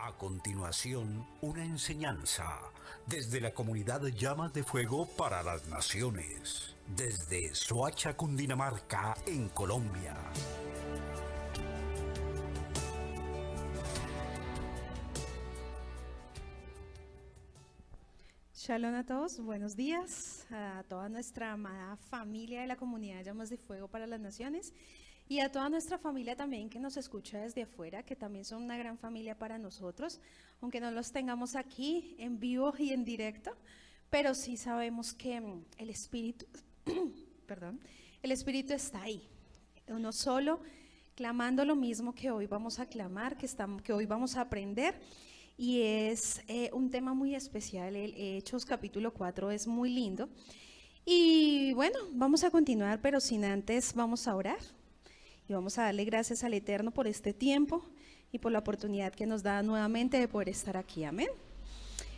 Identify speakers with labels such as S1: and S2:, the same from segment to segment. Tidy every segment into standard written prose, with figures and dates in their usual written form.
S1: A continuación, una enseñanza desde la comunidad Llamas de Fuego para las Naciones, desde Soacha, Cundinamarca, en Colombia.
S2: Shalom a todos, buenos días a toda nuestra amada familia de la comunidad Llamas de Fuego para las Naciones y a toda nuestra familia también que nos escucha desde afuera, que también son una gran familia para nosotros, aunque no los tengamos aquí en vivo y en directo, pero sí sabemos que el Espíritu, perdón, el Espíritu está ahí, uno solo, clamando lo mismo que hoy vamos a clamar, que hoy vamos a aprender. Y es un tema muy especial, el Hechos capítulo 4 es muy lindo. Y bueno, vamos a continuar, pero sin antes vamos a orar. Y vamos a darle gracias al Eterno por este tiempo y por la oportunidad que nos da nuevamente de poder estar aquí. Amén.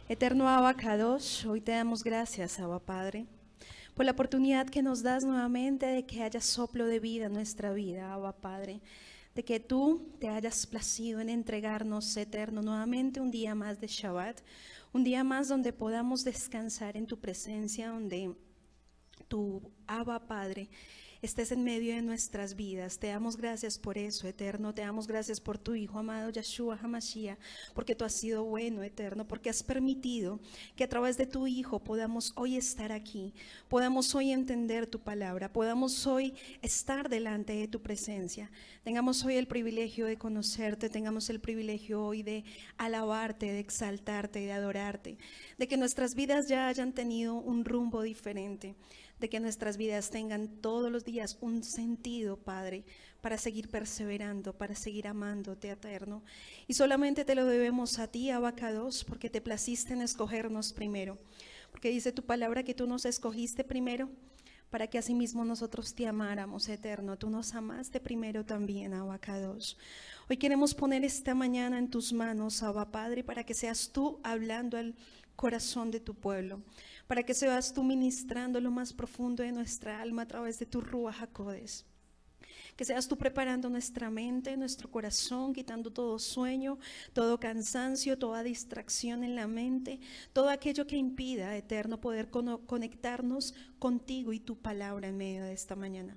S2: Eterno Abba Kadosh, hoy te damos gracias, Abba Padre, por la oportunidad que nos das nuevamente de que haya soplo de vida en nuestra vida, Abba Padre, de que tú te hayas placido en entregarnos, Eterno, nuevamente un día más de Shabbat, un día más donde podamos descansar en tu presencia, donde tu Abba Padre estés en medio de nuestras vidas. Te damos gracias por eso, Eterno. Te damos gracias por tu Hijo amado Yeshua HaMashiach, porque tú has sido bueno, Eterno, porque has permitido que a través de tu Hijo podamos hoy estar aquí, podamos hoy entender tu palabra, podamos hoy estar delante de tu presencia, tengamos hoy el privilegio de conocerte, tengamos el privilegio hoy de alabarte, de exaltarte, de adorarte, de que nuestras vidas ya hayan tenido un rumbo diferente, de que nuestras vidas tengan todos los días un sentido, Padre, para seguir perseverando, para seguir amándote, Eterno. Y solamente te lo debemos a ti, Abba Kadosh, porque te placiste en escogernos primero. Porque dice tu palabra que tú nos escogiste primero para que asimismo nosotros te amáramos, Eterno. Tú nos amaste primero también, Abba Kadosh. Hoy queremos poner esta mañana en tus manos, Abba Padre, para que seas tú hablando al corazón de tu pueblo, para que seas tú ministrando lo más profundo de nuestra alma a través de tu Ruach HaKodesh. Que seas tú preparando nuestra mente, nuestro corazón, quitando todo sueño, todo cansancio, toda distracción en la mente, todo aquello que impida, Eterno, poder conectarnos contigo y tu palabra en medio de esta mañana.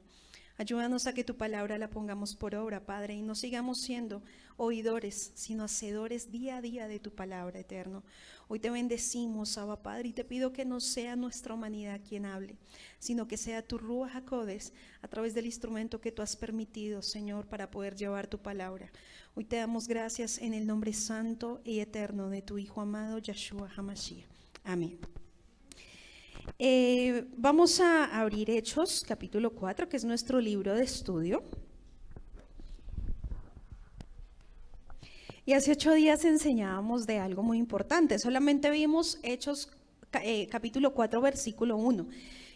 S2: Ayúdanos a que tu palabra la pongamos por obra, Padre, y no sigamos siendo oidores, sino hacedores día a día de tu palabra, Eterno. Hoy te bendecimos, Abba Padre, y te pido que no sea nuestra humanidad quien hable, sino que sea tu Ruach HaKodesh a través del instrumento que tú has permitido, Señor, para poder llevar tu palabra. Hoy te damos gracias en el nombre santo y eterno de tu Hijo amado, Yeshua HaMashiach. Amén. Vamos a abrir Hechos capítulo 4, que es nuestro libro de estudio. Y hace 8 días enseñábamos de algo muy importante. Solamente vimos Hechos capítulo 4, versículo 1.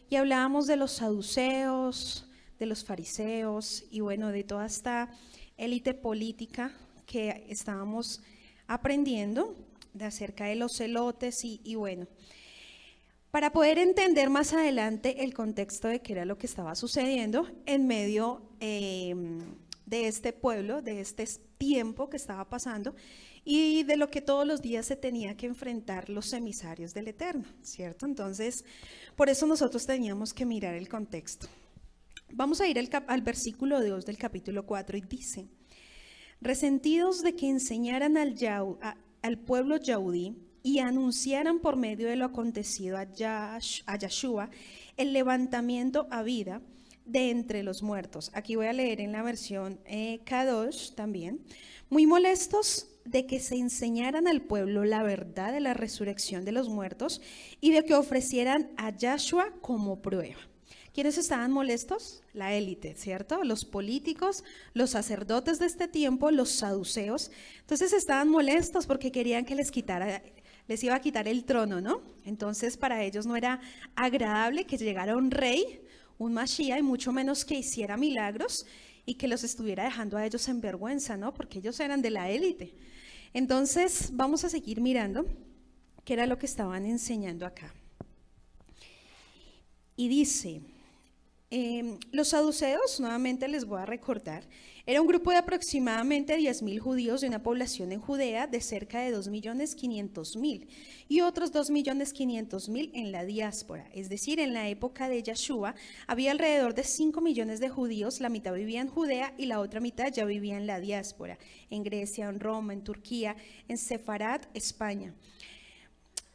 S2: Y hablábamos de los saduceos, de los fariseos y bueno, de toda esta élite política que estábamos aprendiendo de acerca de los celotes y bueno. Para poder entender más adelante el contexto de qué era lo que estaba sucediendo en medio de este pueblo, de este tiempo que estaba pasando y de lo que todos los días se tenía que enfrentar los emisarios del Eterno, ¿cierto? Entonces, por eso nosotros teníamos que mirar el contexto. Vamos a ir al versículo 2 del capítulo 4 y dice: resentidos de que enseñaran al pueblo yaudí y anunciaran por medio de lo acontecido a Yeshua el levantamiento a vida de entre los muertos. Aquí voy a leer en la versión Kadosh también. Muy molestos de que se enseñaran al pueblo la verdad de la resurrección de los muertos y de que ofrecieran a Yeshua como prueba. ¿Quiénes estaban molestos? La élite, ¿cierto? Los políticos, los sacerdotes de este tiempo, los saduceos. Entonces estaban molestos porque querían que les iba a quitar el trono, ¿no? Entonces para ellos no era agradable que llegara un rey, un Mashiach, y mucho menos que hiciera milagros y que los estuviera dejando a ellos en vergüenza, ¿no? Porque ellos eran de la élite. Entonces vamos a seguir mirando qué era lo que estaban enseñando acá. Y dice: Los saduceos, nuevamente les voy a recordar, era un grupo de aproximadamente 10.000 judíos de una población en Judea de cerca de 2.500.000 y otros 2.500.000 en la diáspora. Es decir, en la época de Yeshua había alrededor de 5 millones de judíos, la mitad vivía en Judea y la otra mitad ya vivía en la diáspora, en Grecia, en Roma, en Turquía, en Sefarad, España.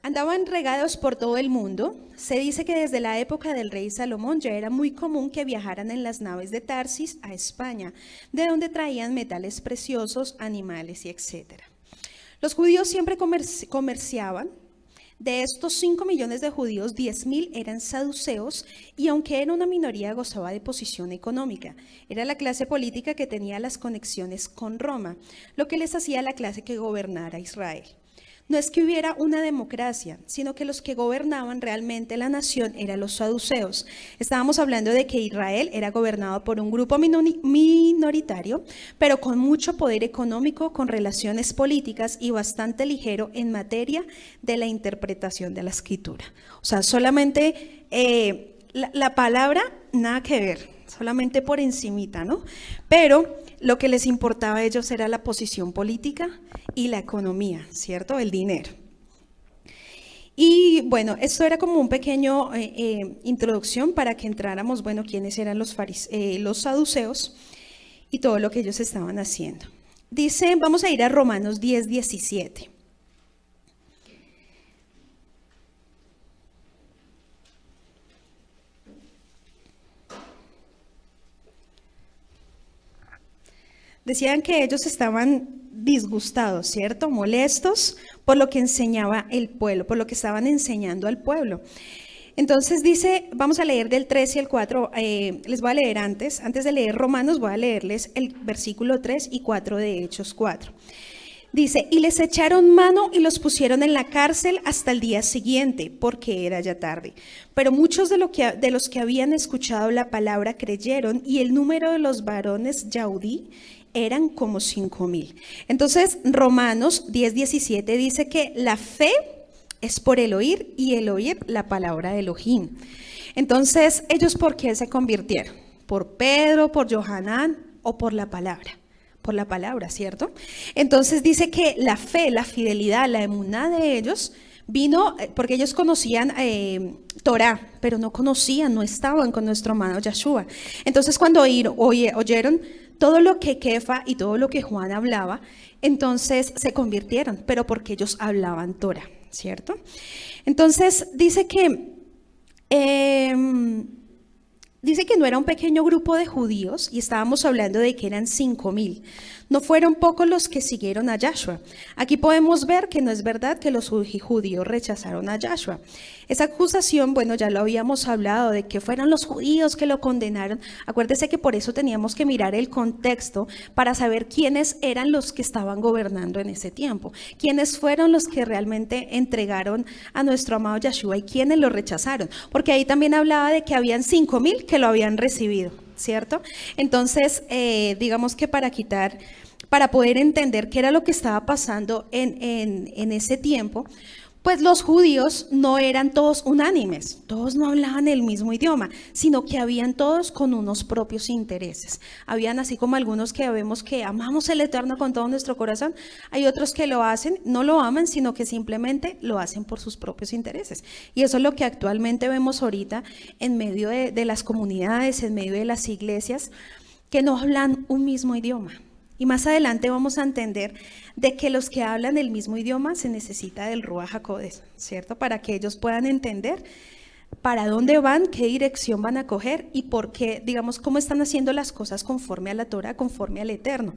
S2: Andaban regados por todo el mundo. Se dice que desde la época del rey Salomón ya era muy común que viajaran en las naves de Tarsis a España, de donde traían metales preciosos, animales y etc. Los judíos siempre comerciaban. De estos 5 millones de judíos, 10.000 eran saduceos y aunque era una minoría gozaba de posición económica. Era la clase política que tenía las conexiones con Roma, lo que les hacía la clase que gobernara Israel. No es que hubiera una democracia, sino que los que gobernaban realmente la nación eran los saduceos. Estábamos hablando de que Israel era gobernado por un grupo minoritario, pero con mucho poder económico, con relaciones políticas y bastante ligero en materia de la interpretación de la escritura. O sea, solamente la palabra, nada que ver, solamente por encimita, ¿no? Pero lo que les importaba a ellos era la posición política y la economía, ¿cierto? El dinero. Y bueno, esto era como un pequeño introducción para que entráramos, bueno, quiénes eran los saduceos y todo lo que ellos estaban haciendo. Dice, vamos a ir a Romanos 10:17. Decían que ellos estaban disgustados, ¿cierto? Molestos por lo que enseñaba el pueblo, por lo que estaban enseñando al pueblo. Entonces dice, vamos a leer del 3 y el 4, les voy a leer antes de leer Romanos, voy a leerles el versículo 3 y 4 de Hechos 4. Dice, y les echaron mano y los pusieron en la cárcel hasta el día siguiente, porque era ya tarde. Pero muchos de los que habían escuchado la palabra creyeron, y el número de los varones yaudí eran como 5.000. Entonces, Romanos 10:17 dice que la fe es por el oír y el oír la palabra de Elohim. Entonces, ¿ellos por qué se convirtieron? ¿Por Pedro, por Johanán o por la palabra? Por la palabra, ¿cierto? Entonces dice que la fe, la fidelidad, la emuná de ellos vino porque ellos conocían Torah, pero no conocían, no estaban con nuestro hermano Yeshua. Entonces cuando oyeron todo lo que Kefa y todo lo que Juan hablaba, entonces se convirtieron, pero porque ellos hablaban Torah, ¿cierto? Entonces dice que no era un pequeño grupo de judíos y estábamos hablando de que eran 5.000. No fueron pocos los que siguieron a Yahshua. Aquí podemos ver que no es verdad que los judíos rechazaron a Yahshua. Esa acusación, bueno, ya lo habíamos hablado, de que fueron los judíos que lo condenaron. Acuérdese que por eso teníamos que mirar el contexto para saber quiénes eran los que estaban gobernando en ese tiempo. Quiénes fueron los que realmente entregaron a nuestro amado Yahshua y quiénes lo rechazaron. Porque ahí también hablaba de que habían 5.000 que lo habían recibido, ¿cierto? Entonces, digamos que para poder entender qué era lo que estaba pasando en ese tiempo, pues los judíos no eran todos unánimes, todos no hablaban el mismo idioma, sino que habían todos con unos propios intereses. Habían así como algunos que vemos que amamos el Eterno con todo nuestro corazón, hay otros que lo hacen, no lo aman, sino que simplemente lo hacen por sus propios intereses. Y eso es lo que actualmente vemos ahorita en medio de las comunidades, en medio de las iglesias, que no hablan un mismo idioma. Y más adelante vamos a entender de que los que hablan el mismo idioma se necesita del Ruach HaKodesh, ¿cierto? Para que ellos puedan entender para dónde van, qué dirección van a coger y por qué, digamos, cómo están haciendo las cosas conforme a la Torah, conforme al Eterno.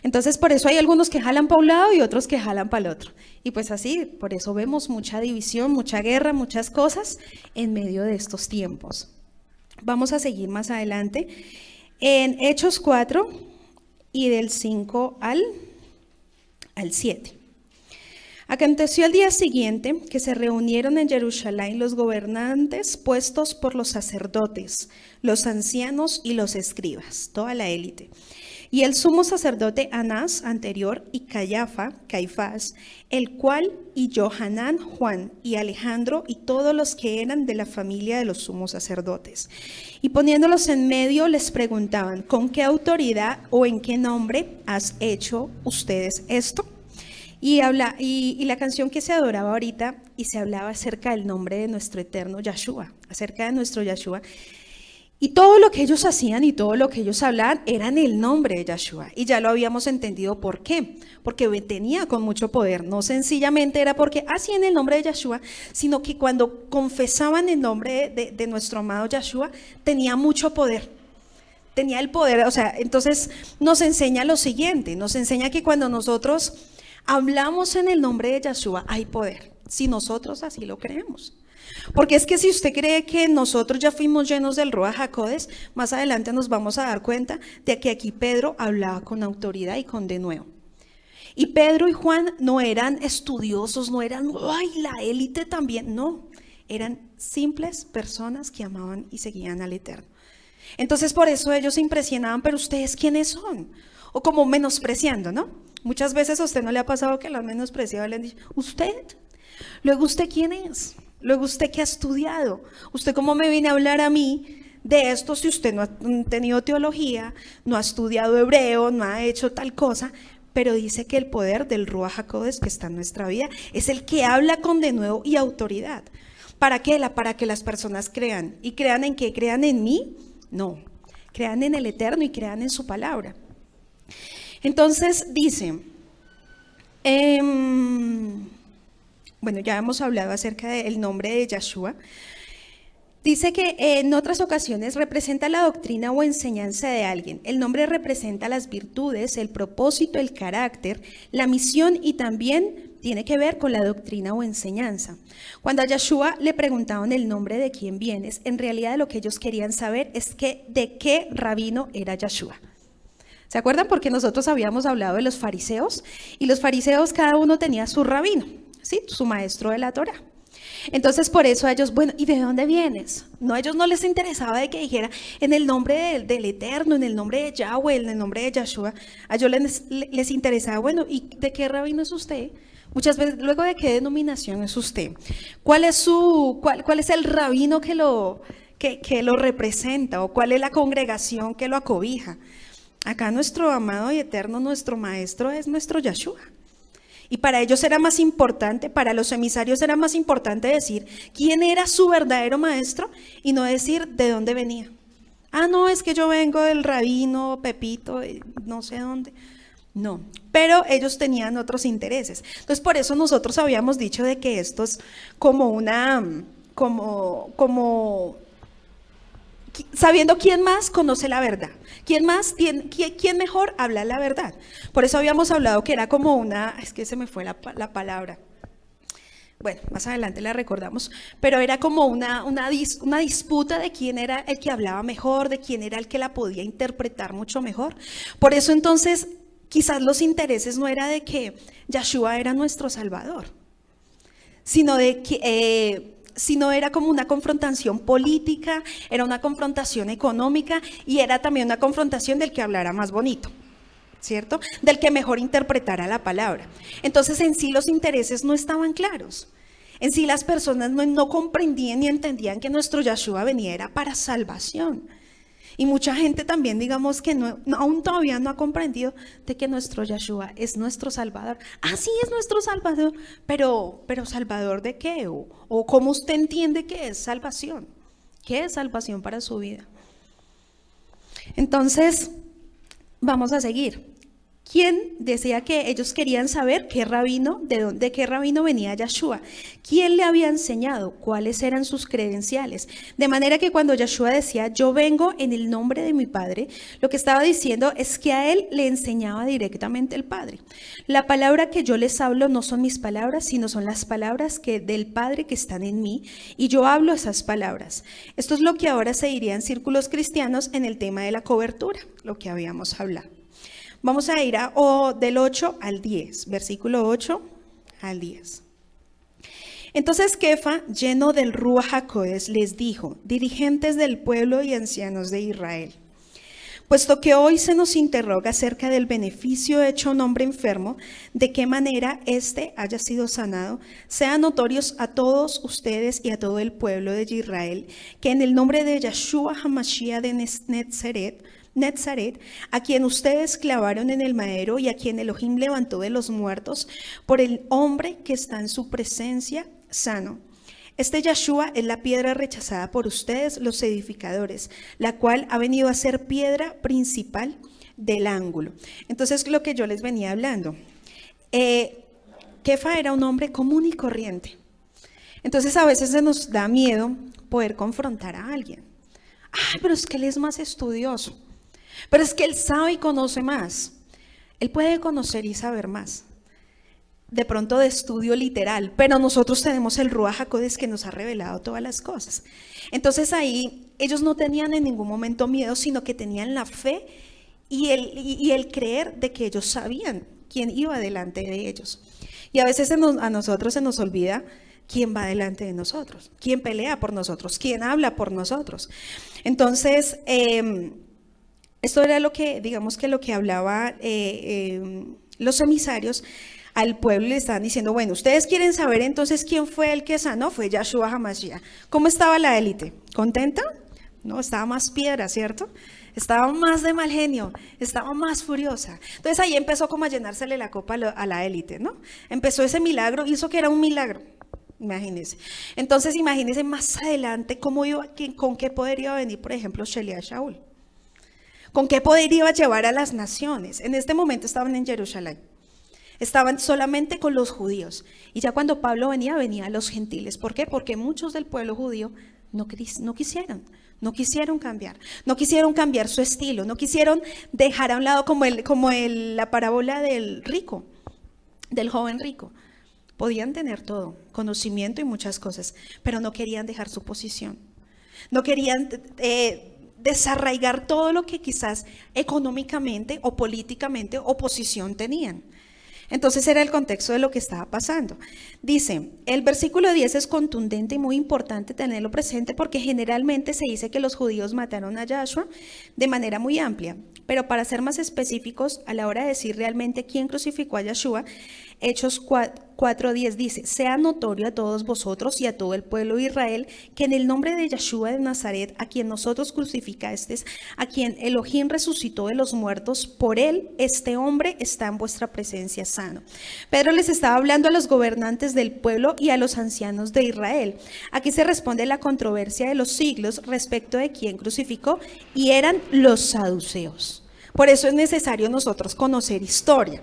S2: Entonces, por eso hay algunos que jalan para un lado y otros que jalan para el otro. Y pues así, por eso vemos mucha división, mucha guerra, muchas cosas en medio de estos tiempos. Vamos a seguir más adelante. En Hechos 4... y del 5 al 7. Aconteció al día siguiente que se reunieron en Jerusalén los gobernantes puestos por los sacerdotes, los ancianos y los escribas, toda la élite, Y el sumo sacerdote Anás anterior y Caifás, el cual y Johanán, Juan y Alejandro y todos los que eran de la familia de los sumos sacerdotes. Y poniéndolos en medio les preguntaban, ¿con qué autoridad o en qué nombre has hecho ustedes esto? Y la canción que se adoraba ahorita y se hablaba acerca del nombre de nuestro eterno Yahshua, acerca de nuestro Yahshua. Y todo lo que ellos hacían y todo lo que ellos hablaban era en el nombre de Yahshua. Y ya lo habíamos entendido por qué. Porque tenía con mucho poder. No sencillamente era porque hacían el nombre de Yahshua, sino que cuando confesaban el nombre de nuestro amado Yahshua, tenía mucho poder. Tenía el poder. O sea, entonces nos enseña lo siguiente. Nos enseña que cuando nosotros hablamos en el nombre de Yahshua, hay poder. Si nosotros así lo creemos. Porque es que si usted cree que nosotros ya fuimos llenos del Ruach HaKodesh, más adelante nos vamos a dar cuenta de que aquí Pedro hablaba con autoridad y con denuedo. Y Pedro y Juan no eran estudiosos, no eran, ¡ay, la élite también! No, eran simples personas que amaban y seguían al Eterno. Entonces por eso ellos se impresionaban, pero ¿ustedes quiénes son? O como menospreciando, ¿no? Muchas veces a usted no le ha pasado que lo han menospreciado, le han dicho, ¿usted? Luego, ¿usted quién es? Luego, ¿usted qué ha estudiado? ¿Usted cómo me viene a hablar a mí de esto si usted no ha tenido teología, no ha estudiado hebreo, no ha hecho tal cosa? Pero dice que el poder del Ruach HaKodesh que está en nuestra vida es el que habla con denuedo y autoridad. ¿Para qué? Para que las personas crean. ¿Y crean en qué? ¿Crean en mí? No. Crean en el Eterno y crean en su palabra. Entonces dice... Bueno, ya hemos hablado acerca del nombre de Yahshua. Dice que en otras ocasiones representa la doctrina o enseñanza de alguien. El nombre representa las virtudes, el propósito, el carácter, la misión y también tiene que ver con la doctrina o enseñanza. Cuando a Yahshua le preguntaban el nombre de quién vienes, en realidad lo que ellos querían saber es que de qué rabino era Yahshua. ¿Se acuerdan? Porque nosotros habíamos hablado de los fariseos y los fariseos cada uno tenía su rabino. ¿Sí? Su maestro de la Torá. Entonces por eso a ellos, bueno, ¿y de dónde vienes? No, a ellos no les interesaba de que dijera en el nombre del Eterno, en el nombre de Yahweh, en el nombre de Yahshua. A ellos les interesaba, bueno, ¿y de qué rabino es usted? Muchas veces, luego de qué denominación es usted. ¿Cuál es el rabino que lo representa? ¿O cuál es la congregación que lo acobija? Acá nuestro amado y eterno, nuestro maestro es nuestro Yahshua. Y para ellos era más importante, para los emisarios era más importante decir quién era su verdadero maestro y no decir de dónde venía. Ah, no, es que yo vengo del rabino Pepito, no sé dónde. No, pero ellos tenían otros intereses. Entonces por eso nosotros habíamos dicho de que esto es como sabiendo quién más conoce la verdad, quién mejor habla la verdad. Por eso habíamos hablado que era como es que se me fue la palabra. Bueno, más adelante la recordamos, pero era como una disputa de quién era el que hablaba mejor, de quién era el que la podía interpretar mucho mejor. Por eso entonces quizás los intereses no era de que Yahshua era nuestro Salvador, sino de que... sino era como una confrontación política, era una confrontación económica y era también una confrontación del que hablara más bonito, ¿cierto? Del que mejor interpretara la palabra. Entonces en sí los intereses no estaban claros. En sí las personas no comprendían ni entendían que nuestro Yahshua venía era para salvación. Y mucha gente también, digamos que aún todavía no ha comprendido de que nuestro Yahshua es nuestro Salvador. Ah, sí, es nuestro Salvador, pero ¿Salvador de qué? ¿O cómo usted entiende que es salvación? ¿Qué es salvación para su vida? Entonces, vamos a seguir. ¿Quién decía que ellos querían saber de qué rabino venía Yahshua? ¿Quién le había enseñado? ¿Cuáles eran sus credenciales? De manera que cuando Yahshua decía, yo vengo en el nombre de mi Padre, lo que estaba diciendo es que a él le enseñaba directamente el Padre. La palabra que yo les hablo no son mis palabras, sino son las palabras del Padre que están en mí, y yo hablo esas palabras. Esto es lo que ahora se diría en círculos cristianos en el tema de la cobertura, lo que habíamos hablado. Vamos a ir del 8 al 10, versículo 8 al 10. Entonces Kefa, lleno del Ruach HaKodesh, les dijo, dirigentes del pueblo y ancianos de Israel, Puesto que hoy se nos interroga acerca del beneficio hecho a un hombre enfermo, de qué manera éste haya sido sanado, sean notorios a todos ustedes y a todo el pueblo de Israel, que en el nombre de Yeshua HaMashiach de Netzaret, a quien ustedes clavaron en el madero y a quien Elohim levantó de los muertos, por el hombre que está en su presencia, sano. Este Yeshua es la piedra rechazada por ustedes, los edificadores, la cual ha venido a ser piedra principal del ángulo. Entonces, lo que yo les venía hablando, Kefa era un hombre común y corriente. Entonces, a veces se nos da miedo poder confrontar a alguien. Ay, pero es que él es más estudioso. Pero es que él sabe y conoce más. Él puede conocer y saber más. De pronto de estudio literal, pero nosotros tenemos el Ruach HaKodesh que nos ha revelado todas las cosas. Entonces ahí ellos no tenían en ningún momento miedo, sino que tenían la fe y el creer de que ellos sabían quién iba delante de ellos. Y a veces a nosotros se nos olvida quién va delante de nosotros, quién pelea por nosotros, quién habla por nosotros. Entonces, esto era lo que, digamos que lo que hablaba los emisarios al pueblo. Le estaban diciendo, bueno, ustedes quieren saber entonces quién fue el que sanó, fue Yeshua HaMashiach. ¿Cómo estaba la élite? ¿Contenta? No, estaba más piedra, ¿cierto? Estaba más de mal genio, estaba más furiosa. Entonces ahí empezó como a llenársele la copa a la élite, ¿no? Empezó ese milagro, hizo que era un milagro, imagínense. Entonces imagínense más adelante con qué poder iba a venir, por ejemplo, Shelia Shaul. ¿Con qué poder iba a llevar a las naciones? En este momento estaban en Jerusalén. Estaban solamente con los judíos. Y ya cuando Pablo venía a los gentiles. ¿Por qué? Porque muchos del pueblo judío no quisieron cambiar su estilo, no quisieron dejar a un lado como la parábola del rico, del joven rico. Podían tener todo, conocimiento y muchas cosas, pero no querían dejar su posición. No querían desarraigar todo lo que quizás económicamente o políticamente oposición tenían. Entonces era el contexto de lo que estaba pasando. Dice, el versículo 10 es contundente y muy importante tenerlo presente porque generalmente se dice que los judíos mataron a Yahshua de manera muy amplia. Pero para ser más específicos, a la hora de decir realmente quién crucificó a Yahshua, Hechos 4:10 dice, sea notorio a todos vosotros y a todo el pueblo de Israel que en el nombre de Yeshua de Nazaret, a quien nosotros crucificasteis, a quien Elohim resucitó de los muertos, por él este hombre está en vuestra presencia sano. Pedro les estaba hablando a los gobernantes del pueblo y a los ancianos de Israel. Aquí se responde la controversia de los siglos respecto de quién crucificó, y eran los saduceos. Por eso es necesario nosotros conocer historia.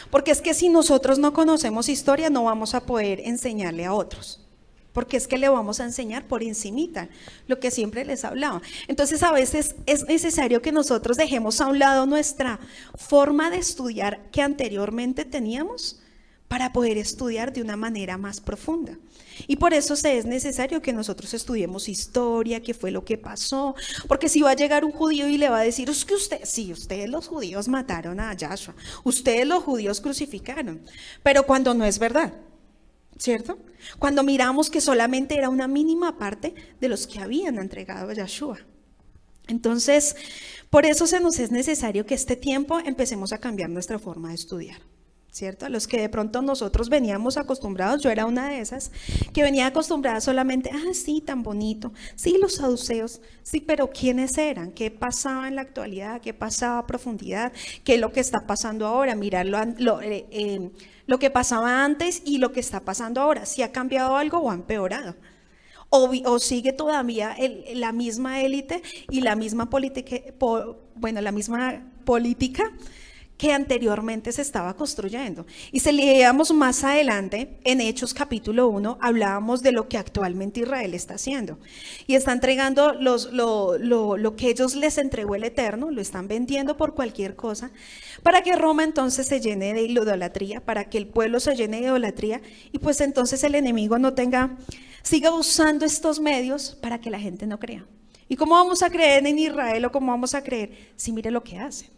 S2: Porque es que si nosotros no conocemos historia, no vamos a poder enseñarle a otros. Porque es que le vamos a enseñar por encimita, lo que siempre les hablaba. Entonces a veces es necesario que nosotros dejemos a un lado nuestra forma de estudiar que anteriormente teníamos para poder estudiar de una manera más profunda. Y por eso es necesario que nosotros estudiemos historia, qué fue lo que pasó, porque si va a llegar un judío y le va a decir, es que ustedes los judíos mataron a Yahshua, ustedes los judíos crucificaron, pero cuando no es verdad, ¿cierto? Cuando miramos que solamente era una mínima parte de los que habían entregado a Yahshua. Entonces, por eso se nos es necesario que este tiempo empecemos a cambiar nuestra forma de estudiar. ¿Cierto? A los que de pronto nosotros veníamos acostumbrados, yo era una de esas, que venía acostumbrada solamente, sí, tan bonito, sí, los saduceos, sí, pero ¿quiénes eran? ¿Qué pasaba en la actualidad? ¿Qué pasaba a profundidad? ¿Qué es lo que está pasando ahora? Mirar lo que pasaba antes y lo que está pasando ahora, si ha cambiado algo o ha empeorado. O sigue todavía la misma élite y la misma política, que anteriormente se estaba construyendo. Y si leíamos más adelante, en Hechos capítulo 1, hablábamos de lo que actualmente Israel está haciendo. Y está entregando lo que ellos les entregó el Eterno, lo están vendiendo por cualquier cosa, para que Roma entonces se llene de idolatría, para que el pueblo se llene de idolatría, y pues entonces el enemigo siga usando estos medios para que la gente no crea. ¿Y cómo vamos a creer en Israel o cómo vamos a creer si mire lo que hacen?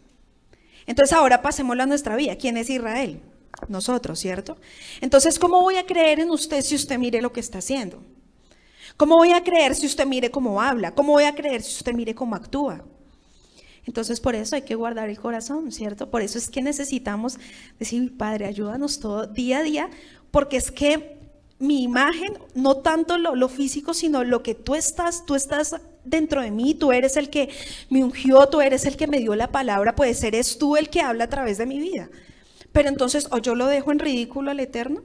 S2: Entonces ahora pasémoslo a nuestra vida. ¿Quién es Israel? Nosotros, ¿cierto? Entonces, ¿cómo voy a creer en usted si usted mire lo que está haciendo? ¿Cómo voy a creer si usted mire cómo habla? ¿Cómo voy a creer si usted mire cómo actúa? Entonces, por eso hay que guardar el corazón, ¿cierto? Por eso es que necesitamos decir, Padre, ayúdanos todo día a día, porque es que mi imagen, no tanto lo físico, sino lo que tú estás dentro de mí, tú eres el que me ungió, tú eres el que me dio la palabra, pues eres tú el que habla a través de mi vida. Pero entonces, o yo lo dejo en ridículo al Eterno,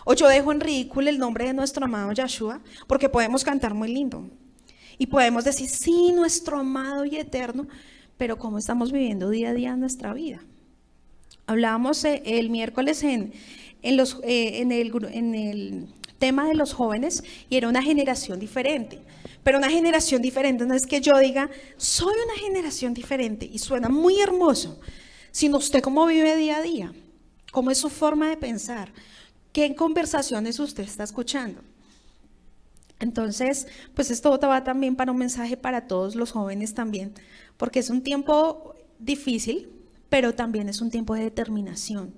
S2: o yo dejo en ridículo el nombre de nuestro amado Yahshua, porque podemos cantar muy lindo. Y podemos decir, sí, nuestro amado y eterno, pero ¿cómo estamos viviendo día a día nuestra vida? Hablábamos el miércoles en el tema de los jóvenes y era una generación diferente. Pero una generación diferente no es que yo diga, soy una generación diferente y suena muy hermoso, sino usted cómo vive día a día, cómo es su forma de pensar, qué conversaciones usted está escuchando. Entonces, pues esto va también para un mensaje para todos los jóvenes también, porque es un tiempo difícil, pero también es un tiempo de determinación.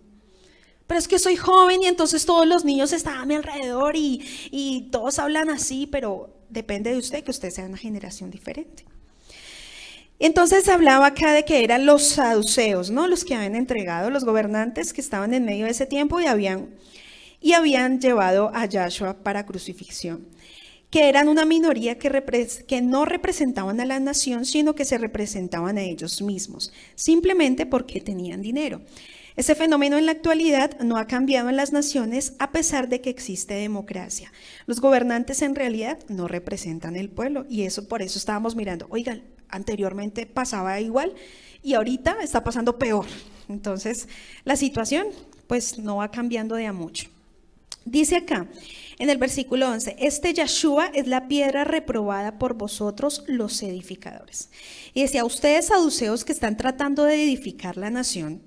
S2: Pero es que soy joven y entonces todos los niños están a mi alrededor y todos hablan así, pero depende de usted, que usted sea una generación diferente. Entonces se hablaba acá de que eran los saduceos, ¿no? Los que habían entregado, los gobernantes que estaban en medio de ese tiempo y habían llevado a Yahshua para crucifixión, que eran una minoría que no representaban a la nación, sino que se representaban a ellos mismos, simplemente porque tenían dinero. Ese fenómeno en la actualidad no ha cambiado en las naciones a pesar de que existe democracia. Los gobernantes en realidad no representan el pueblo y eso por eso estábamos mirando, oigan, anteriormente pasaba igual y ahorita está pasando peor. Entonces la situación pues no va cambiando de a mucho. Dice acá en el versículo 11, este Yahshua es la piedra reprobada por vosotros los edificadores. Y decía, ustedes saduceos que están tratando de edificar la nación,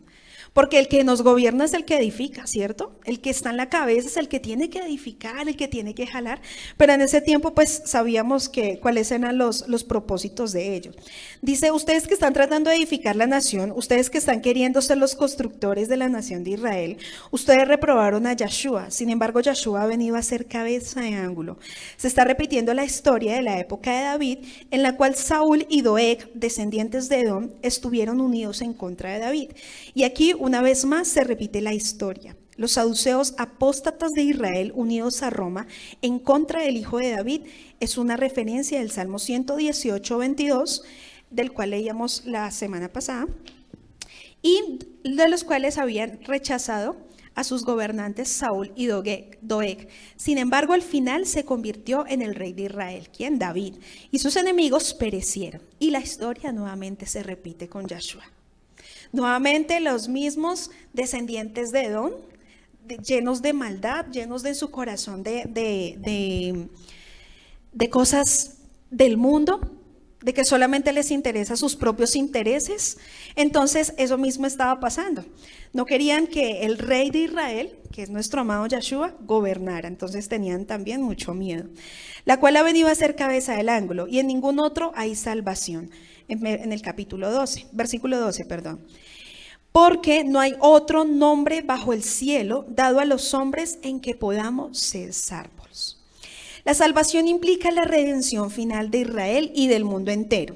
S2: porque el que nos gobierna es el que edifica, ¿cierto? El que está en la cabeza es el que tiene que edificar, el que tiene que jalar. Pero en ese tiempo pues sabíamos cuáles eran los propósitos de ellos. Dice, ustedes que están tratando de edificar la nación, ustedes que están queriendo ser los constructores de la nación de Israel, ustedes reprobaron a Yahshua. Sin embargo, Yahshua ha venido a ser cabeza de ángulo. Se está repitiendo la historia de la época de David, en la cual Saúl y Doeg, descendientes de Edom, estuvieron unidos en contra de David. Y aquí una vez más se repite la historia. Los saduceos apóstatas de Israel unidos a Roma en contra del hijo de David es una referencia del Salmo 118, 22, del cual leíamos la semana pasada, y de los cuales habían rechazado a sus gobernantes Saúl y Doeg. Sin embargo, al final se convirtió en el rey de Israel, quien David, y sus enemigos perecieron. Y la historia nuevamente se repite con Yahshua. Nuevamente los mismos descendientes de Edom, llenos de maldad, llenos de su corazón de cosas del mundo, de que solamente les interesa sus propios intereses. Entonces eso mismo estaba pasando. No querían que el rey de Israel, que es nuestro amado Yahshua, gobernara. Entonces tenían también mucho miedo. La cual ha venido a ser cabeza del ángulo y en ningún otro hay salvación. En el capítulo 12, versículo 12, perdón. Porque no hay otro nombre bajo el cielo dado a los hombres en que podamos ser salvos. La salvación implica la redención final de Israel y del mundo entero.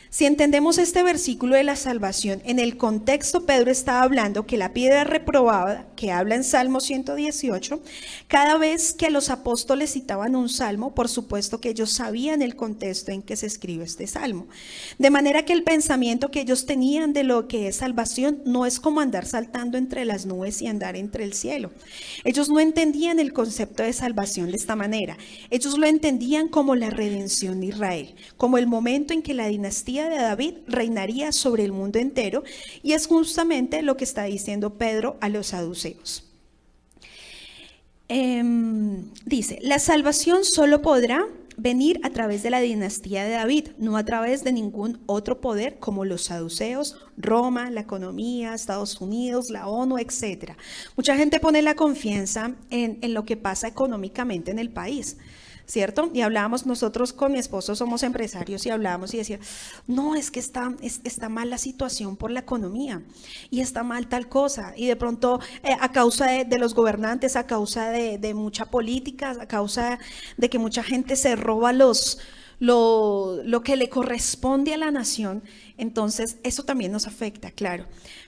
S2: Si entendemos este versículo de la salvación, en el contexto Pedro está hablando que la piedra reprobada, que habla en Salmo 118, cada vez que los apóstoles citaban un salmo, por supuesto que ellos sabían el contexto en que se escribe este salmo. De manera que el pensamiento que ellos tenían de lo que es salvación no es como andar saltando entre las nubes y andar entre el cielo. Ellos no entendían el concepto de salvación de esta manera. Ellos lo entendían como la redención de Israel, como el momento en que la dinastía de David reinaría sobre el mundo entero, y es justamente lo que está diciendo Pedro a los saduceos. Dice, la salvación solo podrá venir a través de la dinastía de David, no a través de ningún otro poder como los saduceos, Roma, la economía, Estados Unidos, la ONU, etc. Mucha gente pone la confianza en lo que pasa económicamente en el país, ¿cierto? Y hablábamos, nosotros con mi esposo somos empresarios y hablábamos y decía, no, es que está mal la situación por la economía y está mal tal cosa, y de pronto a causa de los gobernantes, a causa de mucha política, a causa de que mucha gente se roba los lo que le corresponde a la nación, entonces eso también nos afecta, claro.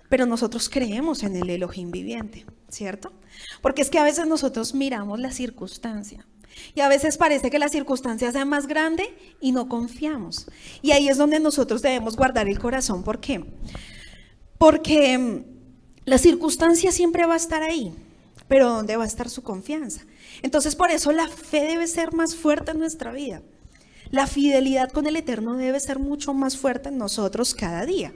S2: Pero nosotros creemos en el Elohim viviente, ¿cierto? Porque es que a veces nosotros miramos la circunstancia y a veces parece que la circunstancia sea más grande y no confiamos. Y ahí es donde nosotros debemos guardar el corazón. ¿Por qué? Porque la circunstancia siempre va a estar ahí, pero ¿dónde va a estar su confianza? Entonces por eso la fe debe ser más fuerte en nuestra vida. La fidelidad con el Eterno debe ser mucho más fuerte en nosotros cada día.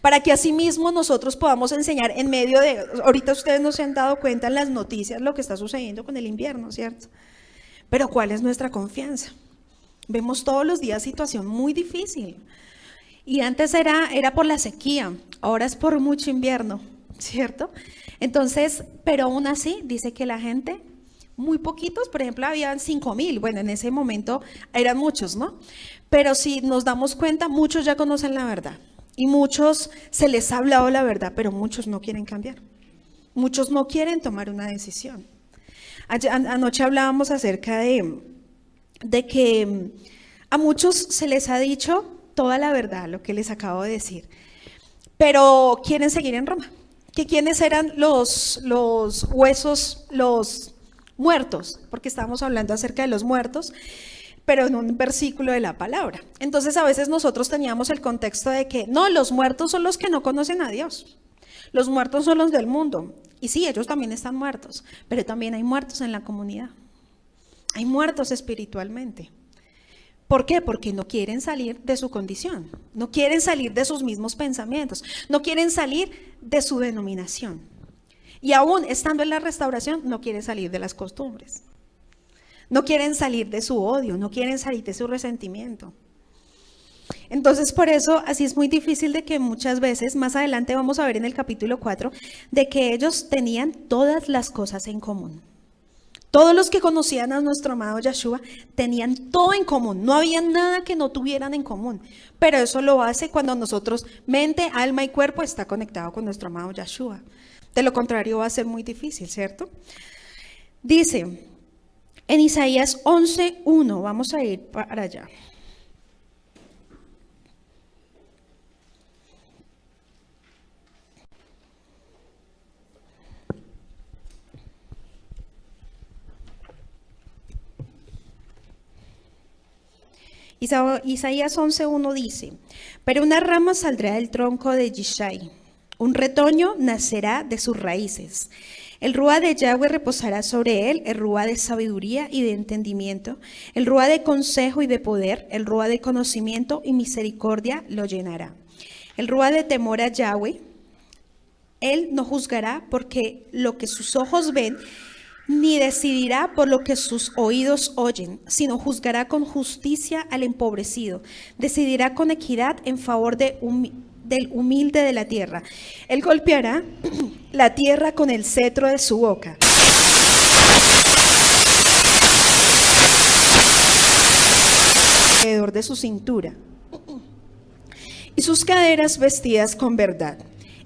S2: Para que asimismo nosotros podamos enseñar en medio de, ahorita ustedes no se han dado cuenta en las noticias lo que está sucediendo con el invierno, ¿cierto? Pero ¿cuál es nuestra confianza? Vemos todos los días situación muy difícil. Y antes era por la sequía, ahora es por mucho invierno, ¿cierto? Entonces, pero aún así dice que la gente, muy poquitos, por ejemplo, habían 5,000, bueno, en ese momento eran muchos, ¿no? Pero si nos damos cuenta, muchos ya conocen la verdad. Y muchos se les ha hablado la verdad, pero muchos no quieren cambiar. Muchos no quieren tomar una decisión. Anoche hablábamos acerca de que a muchos se les ha dicho toda la verdad, lo que les acabo de decir, pero quieren seguir en Roma. ¿Que quiénes eran los huesos, los muertos? Porque estábamos hablando acerca de los muertos, pero en un versículo de la palabra. Entonces a veces nosotros teníamos el contexto de que no, los muertos son los que no conocen a Dios. Los muertos son los del mundo. Y sí, ellos también están muertos, pero también hay muertos en la comunidad. Hay muertos espiritualmente. ¿Por qué? Porque no quieren salir de su condición, no quieren salir de sus mismos pensamientos, no quieren salir de su denominación. Y aún estando en la restauración, no quieren salir de las costumbres. No quieren salir de su odio, no quieren salir de su resentimiento. Entonces, por eso, así es muy difícil de que muchas veces, más adelante vamos a ver en el capítulo 4, de que ellos tenían todas las cosas en común. Todos los que conocían a nuestro amado Yeshua tenían todo en común, no había nada que no tuvieran en común. Pero eso lo hace cuando nosotros, mente, alma y cuerpo, está conectado con nuestro amado Yeshua. De lo contrario va a ser muy difícil, ¿cierto? Dice en Isaías 11:1, vamos a ir para allá. Isaías 11:1 dice, pero una rama saldrá del tronco de Yishai, un retoño nacerá de sus raíces. El Ruá de Yahweh reposará sobre él, el Ruá de sabiduría y de entendimiento, el Ruá de consejo y de poder, el Ruá de conocimiento y misericordia lo llenará. El Ruá de temor a Yahweh, él no juzgará porque lo que sus ojos ven, ni decidirá por lo que sus oídos oyen, sino juzgará con justicia al empobrecido, decidirá con equidad en favor del humilde de la tierra. Él golpeará la tierra con el cetro de su boca. Alrededor de su cintura y sus caderas vestidas con verdad.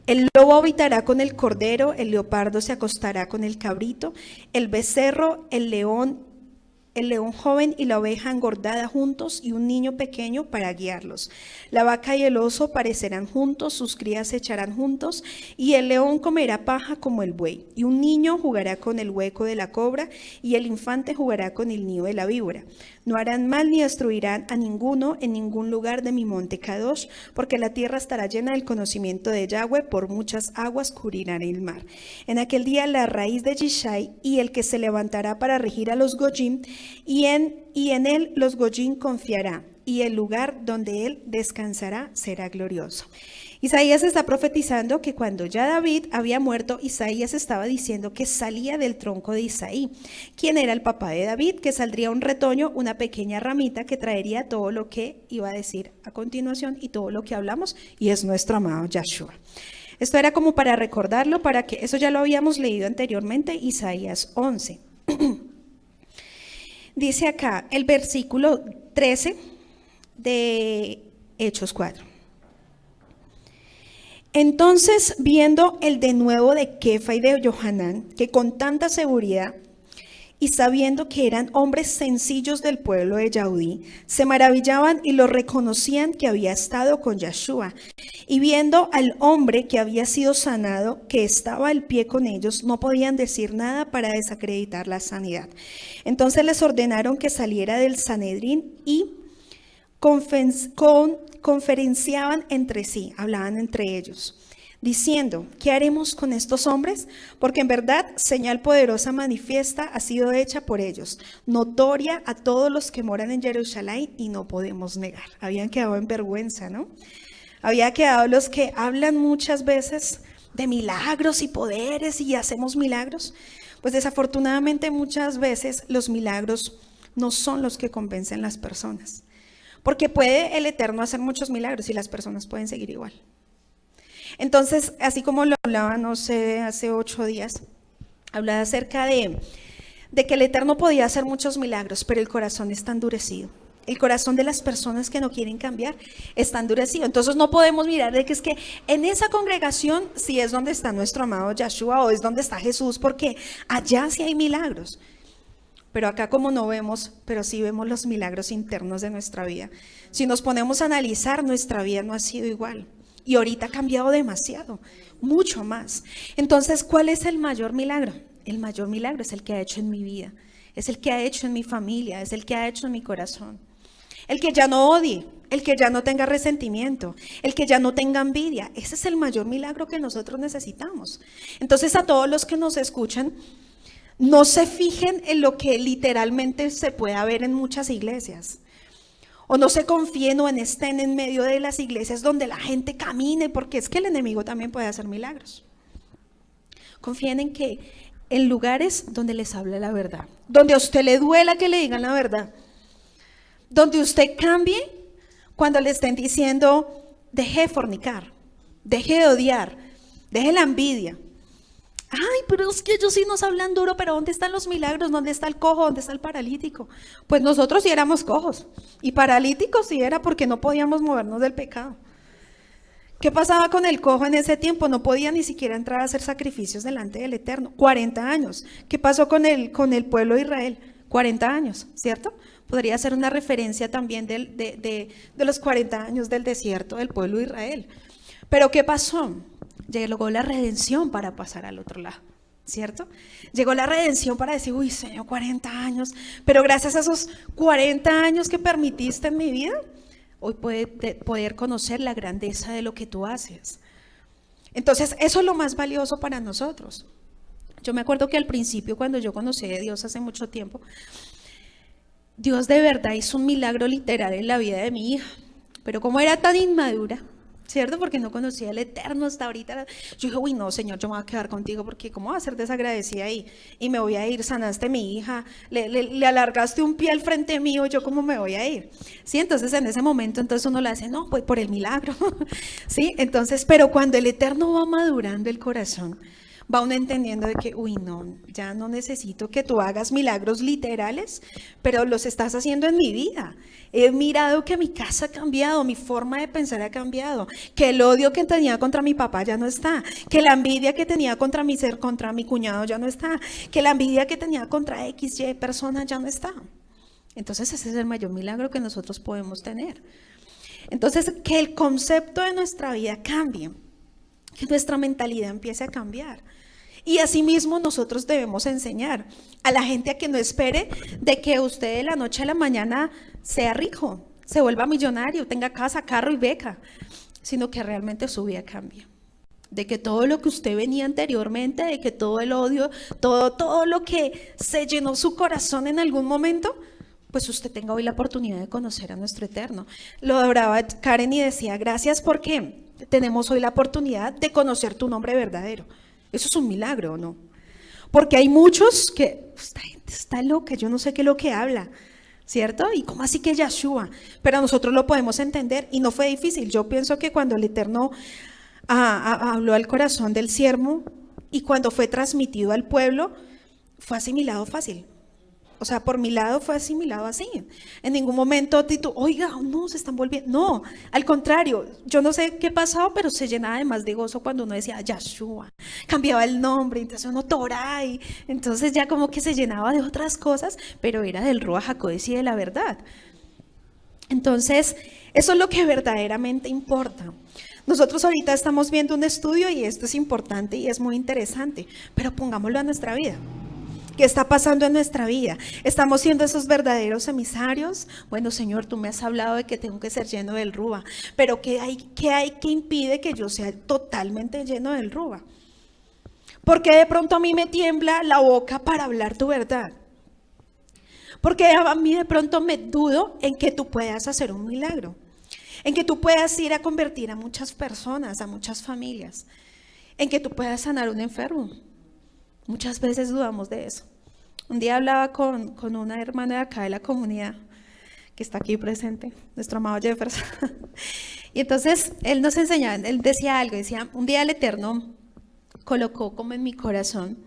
S2: El lobo habitará con el cordero, el leopardo se acostará con el cabrito, el becerro, el león joven y la oveja engordada juntos y un niño pequeño para guiarlos. La vaca y el oso parecerán juntos, sus crías se echarán juntos y el león comerá paja como el buey. Y un niño jugará con el hueco de la cobra y el infante jugará con el nido de la víbora. No harán mal ni destruirán a ninguno en ningún lugar de mi monte Kadosh, porque la tierra estará llena del conocimiento de Yahweh, por muchas aguas cubrirán el mar. En aquel día la raíz de Yishai y el que se levantará para regir a los Goyim, y en él los Goyim confiará, y el lugar donde él descansará será glorioso. Isaías está profetizando que cuando ya David había muerto, Isaías estaba diciendo que salía del tronco de Isaí. ¿Quién era el papá de David? Que saldría un retoño, una pequeña ramita que traería todo lo que iba a decir a continuación y todo lo que hablamos, y es nuestro amado Yeshua. Esto era como para recordarlo, para que eso ya lo habíamos leído anteriormente, Isaías 11. Dice acá el versículo 13 de Hechos 4. Entonces, viendo el denuedo de Kefa y de Johanán, que con tanta seguridad y sabiendo que eran hombres sencillos del pueblo de Yaudí, se maravillaban y lo reconocían que había estado con Yeshua. Y viendo al hombre que había sido sanado, que estaba al pie con ellos, no podían decir nada para desacreditar la sanidad. Entonces les ordenaron que saliera del Sanedrín y conferenciaban entre sí, hablaban entre ellos, diciendo: ¿qué haremos con estos hombres? Porque en verdad señal poderosa manifiesta ha sido hecha por ellos, notoria a todos los que moran en Jerusalén, y no podemos negar. Habían quedado en vergüenza, ¿no? Había quedado los que hablan muchas veces de milagros y poderes y hacemos milagros. Pues desafortunadamente muchas veces los milagros no son los que convencen a las personas. Porque puede el Eterno hacer muchos milagros y las personas pueden seguir igual. Entonces, así como lo hablaba, no sé, hace 8 días, hablaba acerca de que el Eterno podía hacer muchos milagros, pero el corazón está endurecido. El corazón de las personas que no quieren cambiar está endurecido. Entonces no podemos mirar de que es que en esa congregación sí es donde está nuestro amado Yeshua o es donde está Jesús, porque allá sí hay milagros. Pero acá como no vemos, pero sí vemos los milagros internos de nuestra vida. Si nos ponemos a analizar, nuestra vida no ha sido igual. Y ahorita ha cambiado demasiado, mucho más. Entonces, ¿cuál es el mayor milagro? El mayor milagro es el que ha hecho en mi vida, es el que ha hecho en mi familia, es el que ha hecho en mi corazón. El que ya no odie, el que ya no tenga resentimiento, el que ya no tenga envidia. Ese es el mayor milagro que nosotros necesitamos. Entonces, a todos los que nos escuchan, no se fijen en lo que literalmente se puede ver en muchas iglesias. O no se confíen o estén en medio de las iglesias donde la gente camine, porque es que el enemigo también puede hacer milagros. Confíen en que en lugares donde les hable la verdad, donde a usted le duela que le digan la verdad, donde usted cambie cuando le estén diciendo: deje de fornicar, deje de odiar, deje la envidia. Ay, pero es que ellos sí nos hablan duro, pero ¿dónde están los milagros? ¿Dónde está el cojo? ¿Dónde está el paralítico? Pues nosotros sí éramos cojos y paralíticos sí era porque no podíamos movernos del pecado. ¿Qué pasaba con el cojo en ese tiempo? No podía ni siquiera entrar a hacer sacrificios delante del Eterno. 40 años. ¿Qué pasó con el pueblo de Israel? 40 años, ¿cierto? Podría ser una referencia también de los 40 años del desierto del pueblo de Israel. Pero ¿qué pasó? Llegó la redención para pasar al otro lado, ¿cierto? Llegó la redención para decir: uy, Señor, 40 años, pero gracias a esos 40 años que permitiste en mi vida, hoy poder conocer la grandeza de lo que tú haces. Entonces, eso es lo más valioso para nosotros. Yo me acuerdo que al principio, cuando yo conocí a Dios hace mucho tiempo, Dios de verdad hizo un milagro literal en la vida de mi hija, pero como era tan inmadura, ¿cierto? Porque no conocía al Eterno hasta ahorita. Yo dije: uy, no, Señor, yo me voy a quedar contigo porque ¿cómo va a ser desagradecida ahí? Y me voy a ir, sanaste a mi hija, le alargaste un pie al frente mío, ¿yo cómo me voy a ir? Sí, entonces en ese momento entonces uno le hace: no, pues por el milagro. Sí, entonces, pero cuando el Eterno va madurando el corazón, va uno entendiendo de que, uy, no, ya no necesito que tú hagas milagros literales, pero los estás haciendo en mi vida. He mirado que mi casa ha cambiado, mi forma de pensar ha cambiado, que el odio que tenía contra mi papá ya no está, que la envidia que tenía contra mi cuñado ya no está, que la envidia que tenía contra XY persona ya no está. Entonces ese es el mayor milagro que nosotros podemos tener. Entonces, que el concepto de nuestra vida cambie, que nuestra mentalidad empiece a cambiar. Y asimismo nosotros debemos enseñar a la gente a que no espere de que usted de la noche a la mañana sea rico, se vuelva millonario, tenga casa, carro y beca, sino que realmente su vida cambie. De que todo lo que usted venía anteriormente, de que todo el odio, todo lo que se llenó su corazón en algún momento, pues usted tenga hoy la oportunidad de conocer a nuestro Eterno. Lo adoraba Karen y decía: gracias porque tenemos hoy la oportunidad de conocer tu nombre verdadero. Eso es un milagro, ¿o no? Porque hay muchos que, esta gente está loca, yo no sé qué es lo que habla, ¿cierto? Y cómo así que Yeshua, pero nosotros lo podemos entender y no fue difícil. Yo pienso que cuando el Eterno habló al corazón del siervo y cuando fue transmitido al pueblo, fue asimilado fácil. O sea, por mi lado fue asimilado así. En ningún momento Tito, oiga, no, se están volviendo. No, al contrario, yo no sé qué pasaba, pero se llenaba de más de gozo cuando uno decía Yahshua. Cambiaba el nombre, entonces uno Toray. Entonces ya como que se llenaba de otras cosas, pero era del Ruach HaKodesh y de la verdad. Entonces, eso es lo que verdaderamente importa. Nosotros ahorita estamos viendo un estudio y esto es importante y es muy interesante, pero pongámoslo a nuestra vida. ¿Qué está pasando en nuestra vida? ¿Estamos siendo esos verdaderos emisarios? Bueno, Señor, tú me has hablado de que tengo que ser lleno del Ruach, pero ¿qué hay que impide que yo sea totalmente lleno del Ruach? Porque de pronto a mí me tiembla la boca para hablar tu verdad. Porque a mí de pronto me dudo en que tú puedas hacer un milagro, en que tú puedas ir a convertir a muchas personas, a muchas familias, en que tú puedas sanar a un enfermo. Muchas veces dudamos de eso. Un día hablaba con una hermana de acá de la comunidad, que está aquí presente, nuestro amado Jefferson. Y entonces él nos enseñaba, él decía algo, decía, un día el Eterno colocó como en mi corazón,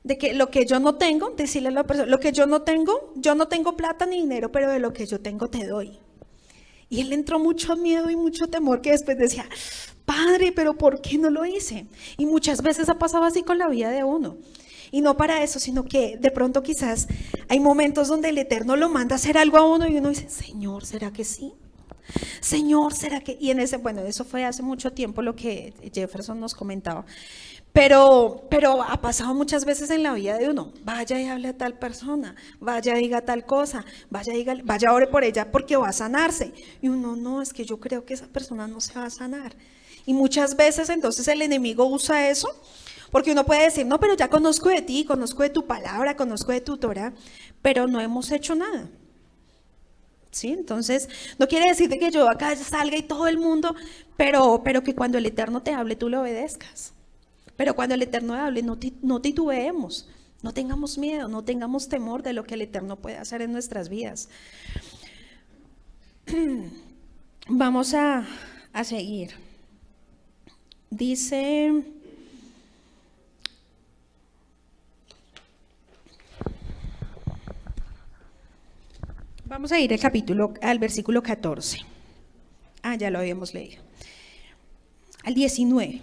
S2: de que lo que yo no tengo, decirle a la persona, lo que yo no tengo plata ni dinero, pero de lo que yo tengo te doy. Y él entró mucho miedo y mucho temor, que después decía, Padre, pero ¿por qué no lo hice? Y muchas veces ha pasado así con la vida de uno. Y no para eso, sino que de pronto quizás hay momentos donde el Eterno lo manda a hacer algo a uno y uno dice, Señor, ¿será que sí? Señor, ¿será que? Y en ese, bueno, eso fue hace mucho tiempo lo que Jefferson nos comentaba. Pero ha pasado muchas veces en la vida de uno, vaya y hable a tal persona, vaya y diga tal cosa, vaya ore por ella porque va a sanarse. Y uno, no, es que yo creo que esa persona no se va a sanar. Y muchas veces entonces el enemigo usa eso, porque uno puede decir, no, pero ya conozco de ti, conozco de tu palabra, conozco de tu Torah, pero no hemos hecho nada. ¿Sí? Entonces, no quiere decir que yo acá salga y todo el mundo, pero que cuando el Eterno te hable, tú lo obedezcas. Pero cuando el Eterno hable, no titubeemos, no tengamos miedo, no tengamos temor de lo que el Eterno puede hacer en nuestras vidas. Vamos a seguir. Dice, vamos a ir al versículo 14. Ya lo habíamos leído. Al 19.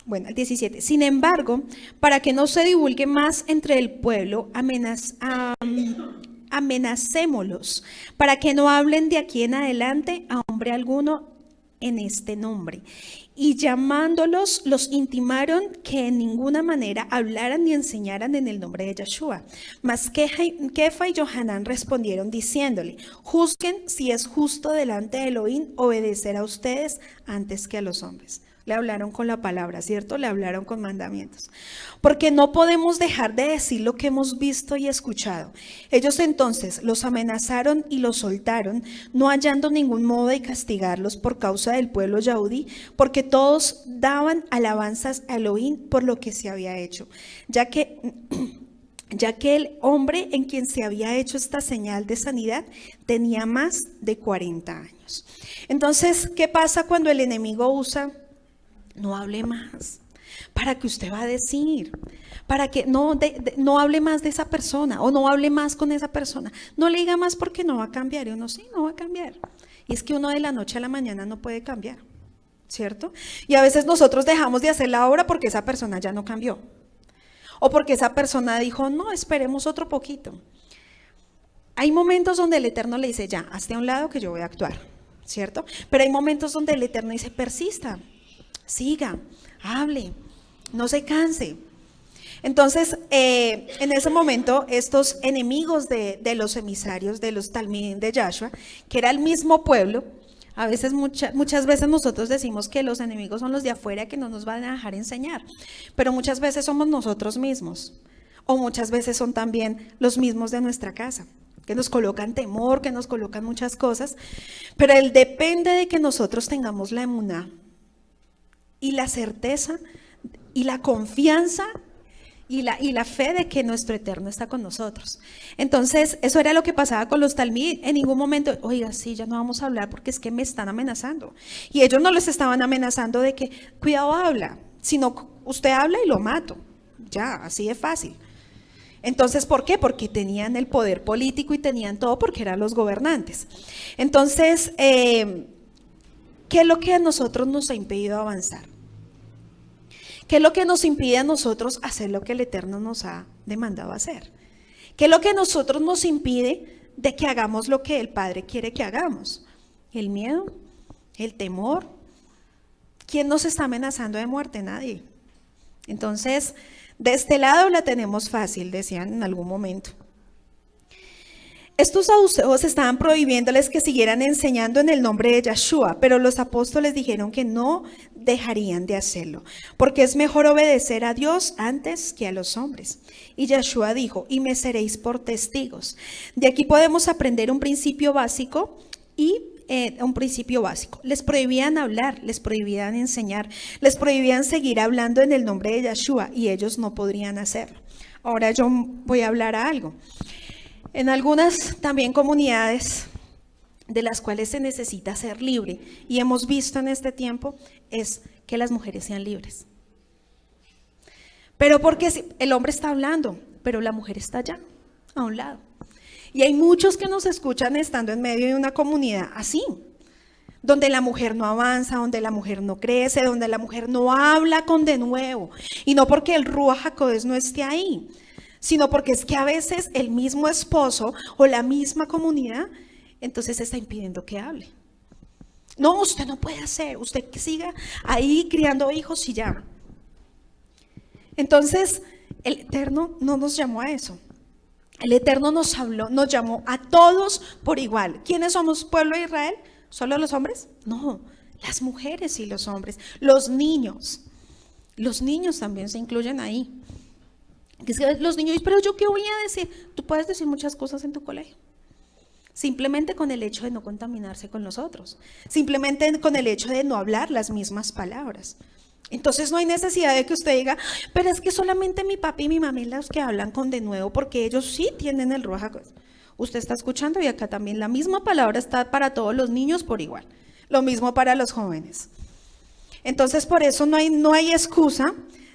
S2: Bueno, al 17. Sin embargo, para que no se divulgue más entre el pueblo, amenacémoslos, para que no hablen de aquí en adelante a hombre alguno en este nombre. Y llamándolos, los intimaron que en ninguna manera hablaran ni enseñaran en el nombre de Yahshua. Mas Kefa y Johanán respondieron diciéndole, juzguen si es justo delante de Elohim obedecer a ustedes antes que a los hombres. Le hablaron con la palabra, ¿cierto? Le hablaron con mandamientos. Porque no podemos dejar de decir lo que hemos visto y escuchado. Ellos entonces los amenazaron y los soltaron, no hallando ningún modo de castigarlos por causa del pueblo yaudí, porque todos daban alabanzas a Elohim por lo que se había hecho, ya que el hombre en quien se había hecho esta señal de sanidad tenía más de 40 años. Entonces, ¿qué pasa cuando el enemigo usa? No hable más. ¿Para qué usted va a decir? Para que no hable más de esa persona o no hable más con esa persona. No le diga más porque no va a cambiar. Y uno sí, no va a cambiar. Y es que uno de la noche a la mañana no puede cambiar, ¿cierto? Y a veces nosotros dejamos de hacer la obra porque esa persona ya no cambió. O porque esa persona dijo, no, esperemos otro poquito. Hay momentos donde el Eterno le dice, ya, hazte a un lado que yo voy a actuar, ¿cierto? Pero hay momentos donde el Eterno dice, persista. Siga, hable, no se canse. Entonces, en ese momento, estos enemigos de los emisarios, de los talmidim de Yahshua, que era el mismo pueblo, a veces, muchas veces nosotros decimos que los enemigos son los de afuera que no nos van a dejar enseñar, pero muchas veces somos nosotros mismos, o muchas veces son también los mismos de nuestra casa, que nos colocan temor, que nos colocan muchas cosas, pero él depende de que nosotros tengamos la emuná, y la certeza y la confianza y la fe de que nuestro Eterno está con nosotros. Entonces, eso era lo que pasaba con los talmid. En ningún momento, oiga, sí, ya no vamos a hablar porque es que me están amenazando. Y ellos no les estaban amenazando de que, cuidado, habla. sino usted habla y lo mato. Ya, así de fácil. Entonces, ¿por qué? Porque tenían el poder político y tenían todo porque eran los gobernantes. Entonces, ¿qué es lo que a nosotros nos ha impedido avanzar? ¿Qué es lo que nos impide a nosotros hacer lo que el Eterno nos ha demandado hacer? ¿Qué es lo que a nosotros nos impide de que hagamos lo que el Padre quiere que hagamos? El miedo, el temor. ¿Quién nos está amenazando de muerte? Nadie. Entonces, de este lado la tenemos fácil, decían en algún momento. Estos saduceos estaban prohibiéndoles que siguieran enseñando en el nombre de Yeshua, pero los apóstoles dijeron que no dejarían de hacerlo, porque es mejor obedecer a Dios antes que a los hombres. Y Yeshua dijo, y me seréis por testigos. De aquí podemos aprender un principio básico Les prohibían hablar, les prohibían enseñar, les prohibían seguir hablando en el nombre de Yeshua y ellos no podrían hacerlo. Ahora yo voy a hablar a algo. En algunas también comunidades de las cuales se necesita ser libre y hemos visto en este tiempo es que las mujeres sean libres. Pero porque el hombre está hablando, pero la mujer está allá, a un lado. Y hay muchos que nos escuchan estando en medio de una comunidad así, donde la mujer no avanza, donde la mujer no crece, donde la mujer no habla con denuedo. Y no porque el Ruach HaKodesh no esté ahí, sino porque es que a veces el mismo esposo o la misma comunidad, entonces está impidiendo que hable. No, usted no puede hacer, usted que siga ahí criando hijos y ya. Entonces, el Eterno no nos llamó a eso. El Eterno nos habló, nos llamó a todos por igual. ¿Quiénes somos pueblo de Israel? ¿Solo los hombres? No, las mujeres y los hombres, los niños. Los niños también se incluyen ahí. Los niños, pero ¿yo qué voy a decir? Tú puedes decir muchas cosas en tu colegio. Simplemente con el hecho de no contaminarse con los otros. Simplemente con el hecho de no hablar las mismas palabras. Entonces no hay necesidad de que usted diga, pero es que solamente mi papi y mi mami los que hablan con denuedo, porque ellos sí tienen el Ruach HaKodesh. Usted está escuchando y acá también la misma palabra está para todos los niños por igual. Lo mismo para los jóvenes. Entonces por eso no hay excusa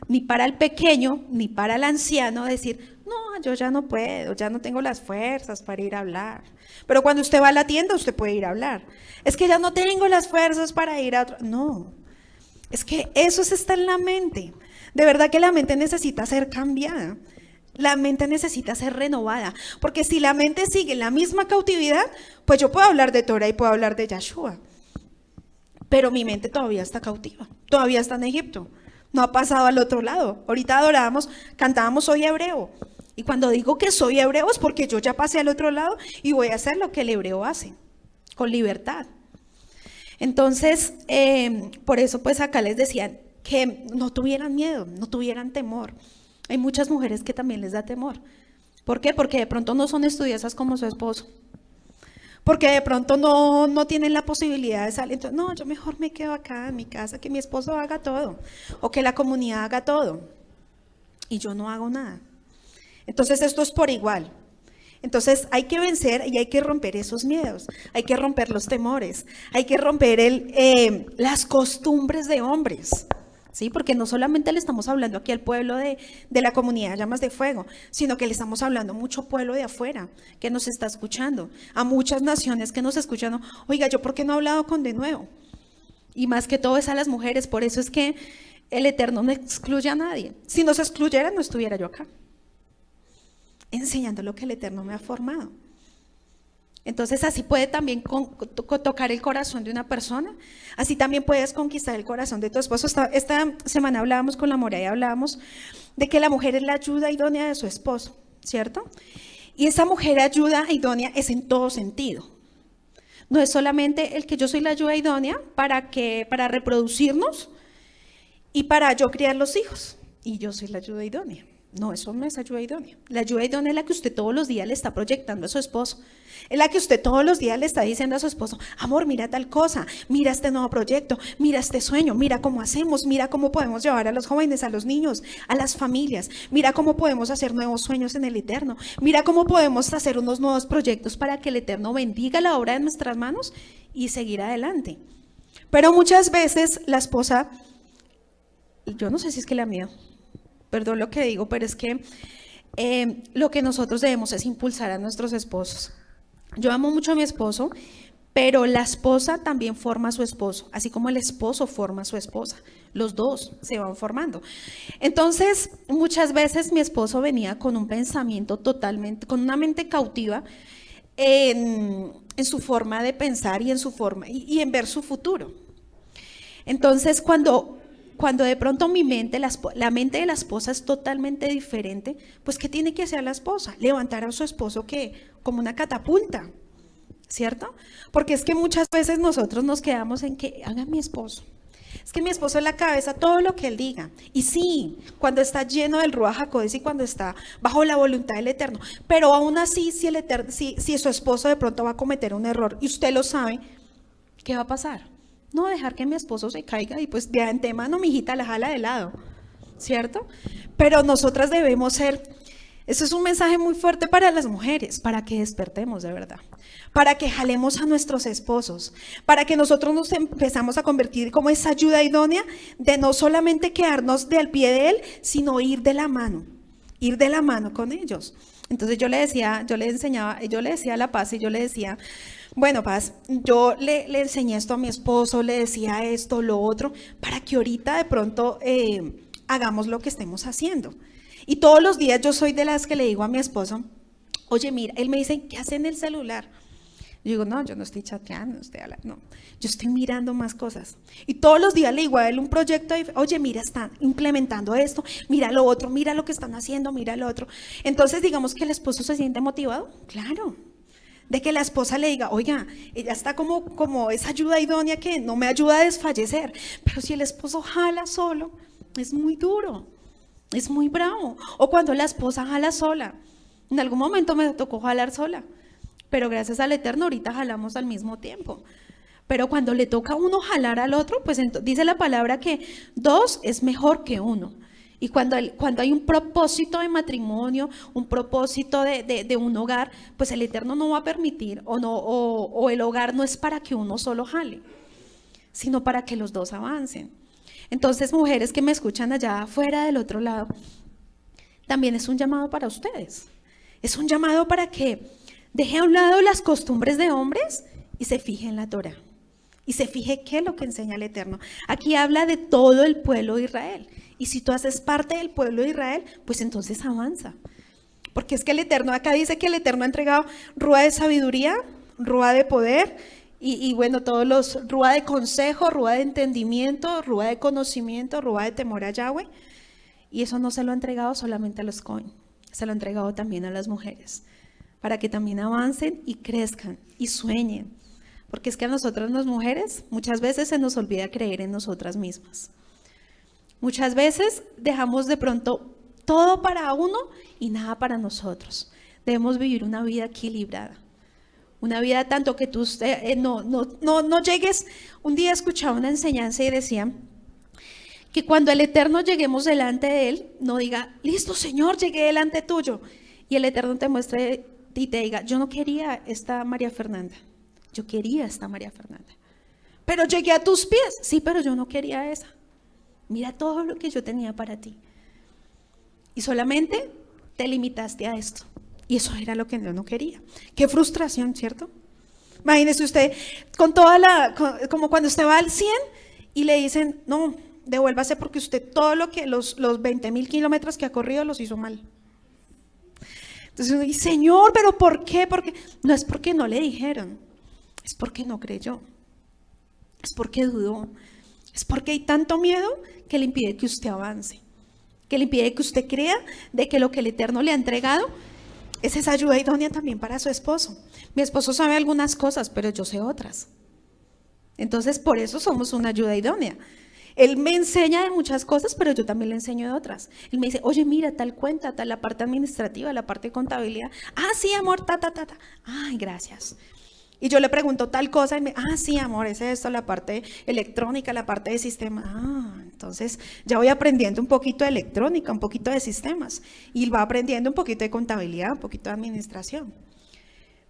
S2: ni para el pequeño ni para el anciano decir, no, yo ya no puedo, ya no tengo las fuerzas para ir a hablar. Pero cuando usted va a la tienda usted puede ir a hablar. Es que ya no tengo las fuerzas para ir a otro. No. Es que eso está en la mente. De verdad que la mente necesita ser cambiada. La mente necesita ser renovada. Porque si la mente sigue en la misma cautividad, pues yo puedo hablar de Torah y puedo hablar de Yeshua. Pero mi mente todavía está cautiva. Todavía está en Egipto. No ha pasado al otro lado. Ahorita cantábamos Soy hebreo. Y cuando digo que soy hebreo es porque yo ya pasé al otro lado y voy a hacer lo que el hebreo hace. Con libertad. Entonces, por eso pues acá les decían que no tuvieran miedo, no tuvieran temor. Hay muchas mujeres que también les da temor. ¿Por qué? Porque de pronto no son estudiosas como su esposo. Porque de pronto no tienen la posibilidad de salir. Entonces, no, yo mejor me quedo acá en mi casa, que mi esposo haga todo. O que la comunidad haga todo. Y yo no hago nada. Entonces esto es por igual. Entonces hay que vencer y hay que romper esos miedos, hay que romper los temores, hay que romper las costumbres de hombres, ¿sí? Porque no solamente le estamos hablando aquí al pueblo de la comunidad Llamas de Fuego, sino que le estamos hablando a mucho pueblo de afuera que nos está escuchando, a muchas naciones que nos escuchan. Oiga, ¿yo por qué no he hablado con denuedo? Y más que todo es a las mujeres, por eso es que el Eterno no excluye a nadie. Si nos excluyera no estuviera yo acá enseñando lo que el Eterno me ha formado. Entonces así puede también tocar el corazón de una persona, así también puedes conquistar el corazón de tu esposo. Esta semana hablábamos con la Mora y hablábamos de que la mujer es la ayuda idónea de su esposo, ¿cierto? Y esa mujer ayuda idónea es en todo sentido. No es solamente el que yo soy la ayuda idónea para reproducirnos y para yo criar los hijos, y yo soy la ayuda idónea. No, eso no es ayuda idónea. La ayuda idónea es la que usted todos los días le está proyectando a su esposo. Es la que usted todos los días le está diciendo a su esposo, amor, mira tal cosa, mira este nuevo proyecto, mira este sueño, mira cómo hacemos, mira cómo podemos llevar a los jóvenes, a los niños, a las familias, mira cómo podemos hacer nuevos sueños en el Eterno, mira cómo podemos hacer unos nuevos proyectos para que el Eterno bendiga la obra de nuestras manos y seguir adelante. Pero muchas veces la esposa yo no sé si es que la mía, perdón lo que digo, pero es que lo que nosotros debemos es impulsar a nuestros esposos. Yo amo mucho a mi esposo, pero la esposa también forma a su esposo, así como el esposo forma a su esposa. Los dos se van formando. Entonces, muchas veces mi esposo venía con un pensamiento totalmente, con una mente cautiva en su forma de pensar y en su forma y en ver su futuro. Entonces, cuando de pronto mi mente, la mente de la esposa es totalmente diferente, pues ¿qué tiene que hacer la esposa? Levantar a su esposo como una catapulta, ¿cierto? Porque es que muchas veces nosotros nos quedamos en que haga mi esposo. Es que mi esposo es la cabeza, todo lo que él diga. Y sí, cuando está lleno del Ruach HaKodesh y cuando está bajo la voluntad del Eterno. Pero aún así, si su esposo de pronto va a cometer un error y usted lo sabe, ¿qué va a pasar? No dejar que mi esposo se caiga y pues de antemano mi hijita la jala de lado, ¿cierto? Pero nosotras debemos ser, eso es un mensaje muy fuerte para las mujeres, para que despertemos de verdad, para que jalemos a nuestros esposos, para que nosotros nos empezamos a convertir como esa ayuda idónea de no solamente quedarnos del pie de él, sino ir de la mano con ellos. Entonces yo le decía a La Paz y yo le decía, bueno, Paz, yo le enseñé esto a mi esposo, le decía esto, lo otro, para que ahorita de pronto hagamos lo que estemos haciendo. Y todos los días yo soy de las que le digo a mi esposo, oye, mira, él me dice, ¿qué hace en el celular? Yo digo, no, yo no estoy chateando, no, yo estoy mirando más cosas. Y todos los días le digo a él un proyecto, oye, mira, están implementando esto, mira lo otro, mira lo que están haciendo, mira lo otro. Entonces, digamos que el esposo se siente motivado, claro. De que la esposa le diga, oiga, ella está como esa ayuda idónea que no me ayuda a desfallecer. Pero si el esposo jala solo, es muy duro, es muy bravo. O cuando la esposa jala sola. En algún momento me tocó jalar sola, pero gracias al Eterno ahorita jalamos al mismo tiempo. Pero cuando le toca a uno jalar al otro, pues dice la palabra que 2 es mejor que 1. Y cuando hay un propósito de matrimonio, un propósito de un hogar, pues el Eterno no va a permitir o el hogar no es para que uno solo jale, sino para que los dos avancen. Entonces, mujeres que me escuchan allá afuera del otro lado, también es un llamado para ustedes. Es un llamado para que deje a un lado las costumbres de hombres y se fije en la Torah. Y se fije qué es lo que enseña el Eterno. Aquí habla de todo el pueblo de Israel. Y si tú haces parte del pueblo de Israel, pues entonces avanza. Porque es que el Eterno, acá dice que el Eterno ha entregado rúa de sabiduría, rúa de poder, y bueno, todos los rúa de consejo, rúa de entendimiento, rúa de conocimiento, rúa de temor a Yahweh. Y eso no se lo ha entregado solamente a los Cohen, se lo ha entregado también a las mujeres, para que también avancen y crezcan y sueñen. Porque es que a nosotras las mujeres muchas veces se nos olvida creer en nosotras mismas. Muchas veces dejamos de pronto todo para uno y nada para nosotros. Debemos vivir una vida equilibrada. Una vida tanto que tú no llegues. Un día escuchaba una enseñanza y decía que cuando el Eterno lleguemos delante de Él, no diga, listo Señor, llegué delante tuyo. Y el Eterno te muestre y te diga, yo no quería esta María Fernanda. Yo quería esta María Fernanda. Pero llegué a tus pies. Sí, pero yo no quería esa. Mira todo lo que yo tenía para ti. Y solamente te limitaste a esto. Y eso era lo que yo no quería. Qué frustración, ¿cierto? Imagínese usted con como cuando usted va al 100 y le dicen, no, devuélvase porque usted todo los 20,000 kilómetros que ha corrido los hizo mal. Entonces uno dice, Señor, ¿pero por qué? Porque no es porque no le dijeron. Es porque no creyó, es porque dudó, es porque hay tanto miedo que le impide que usted avance, que le impide que usted crea de que lo que el Eterno le ha entregado es esa ayuda idónea también para su esposo. Mi esposo sabe algunas cosas, pero yo sé otras. Entonces, por eso somos una ayuda idónea. Él me enseña de muchas cosas, pero yo también le enseño de otras. Él me dice, oye, mira, tal cuenta, tal la parte administrativa, la parte de contabilidad. Ah, sí, amor, ta. Ay, gracias. Y yo le pregunto tal cosa y me, sí, amor, es esto, la parte electrónica, la parte de sistema. Entonces ya voy aprendiendo un poquito de electrónica, un poquito de sistemas. Y va aprendiendo un poquito de contabilidad, un poquito de administración.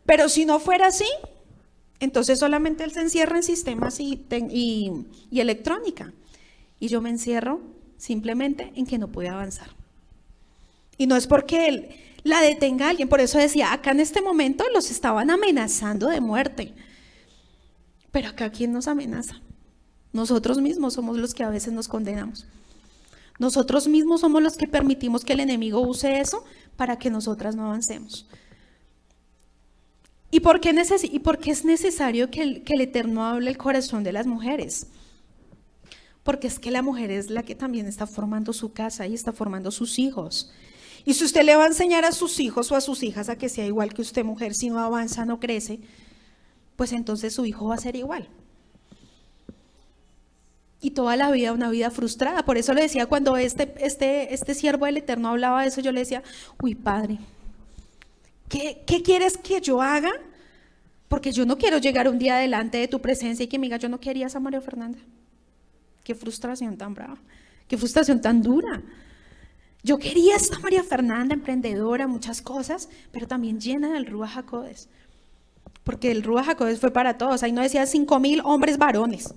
S2: Pero si no fuera así, entonces solamente él se encierra en sistemas y electrónica. Y yo me encierro simplemente en que no puede avanzar. Y no es porque él la detenga a alguien, por eso decía, acá en este momento los estaban amenazando de muerte. Pero acá, ¿quién nos amenaza? Nosotros mismos somos los que a veces nos condenamos. Nosotros mismos somos los que permitimos que el enemigo use eso para que nosotras no avancemos. ¿Y por qué es necesario que el Eterno hable el corazón de las mujeres? Porque es que la mujer es la que también está formando su casa y está formando sus hijos. Y si usted le va a enseñar a sus hijos o a sus hijas a que sea igual que usted, mujer, si no avanza, no crece, pues entonces su hijo va a ser igual. Y toda la vida una vida frustrada. Por eso le decía, cuando este siervo del Eterno hablaba de eso, yo le decía, uy, Padre, ¿qué quieres que yo haga? Porque yo no quiero llegar un día delante de tu presencia y que me diga, yo no quería a María Fernanda. Qué frustración tan brava, qué frustración tan dura. Yo quería a esta María Fernanda, emprendedora, muchas cosas, pero también llena del Ruach HaKodesh. Porque el Ruach HaKodesh fue para todos. Ahí no decía 5,000 hombres varones,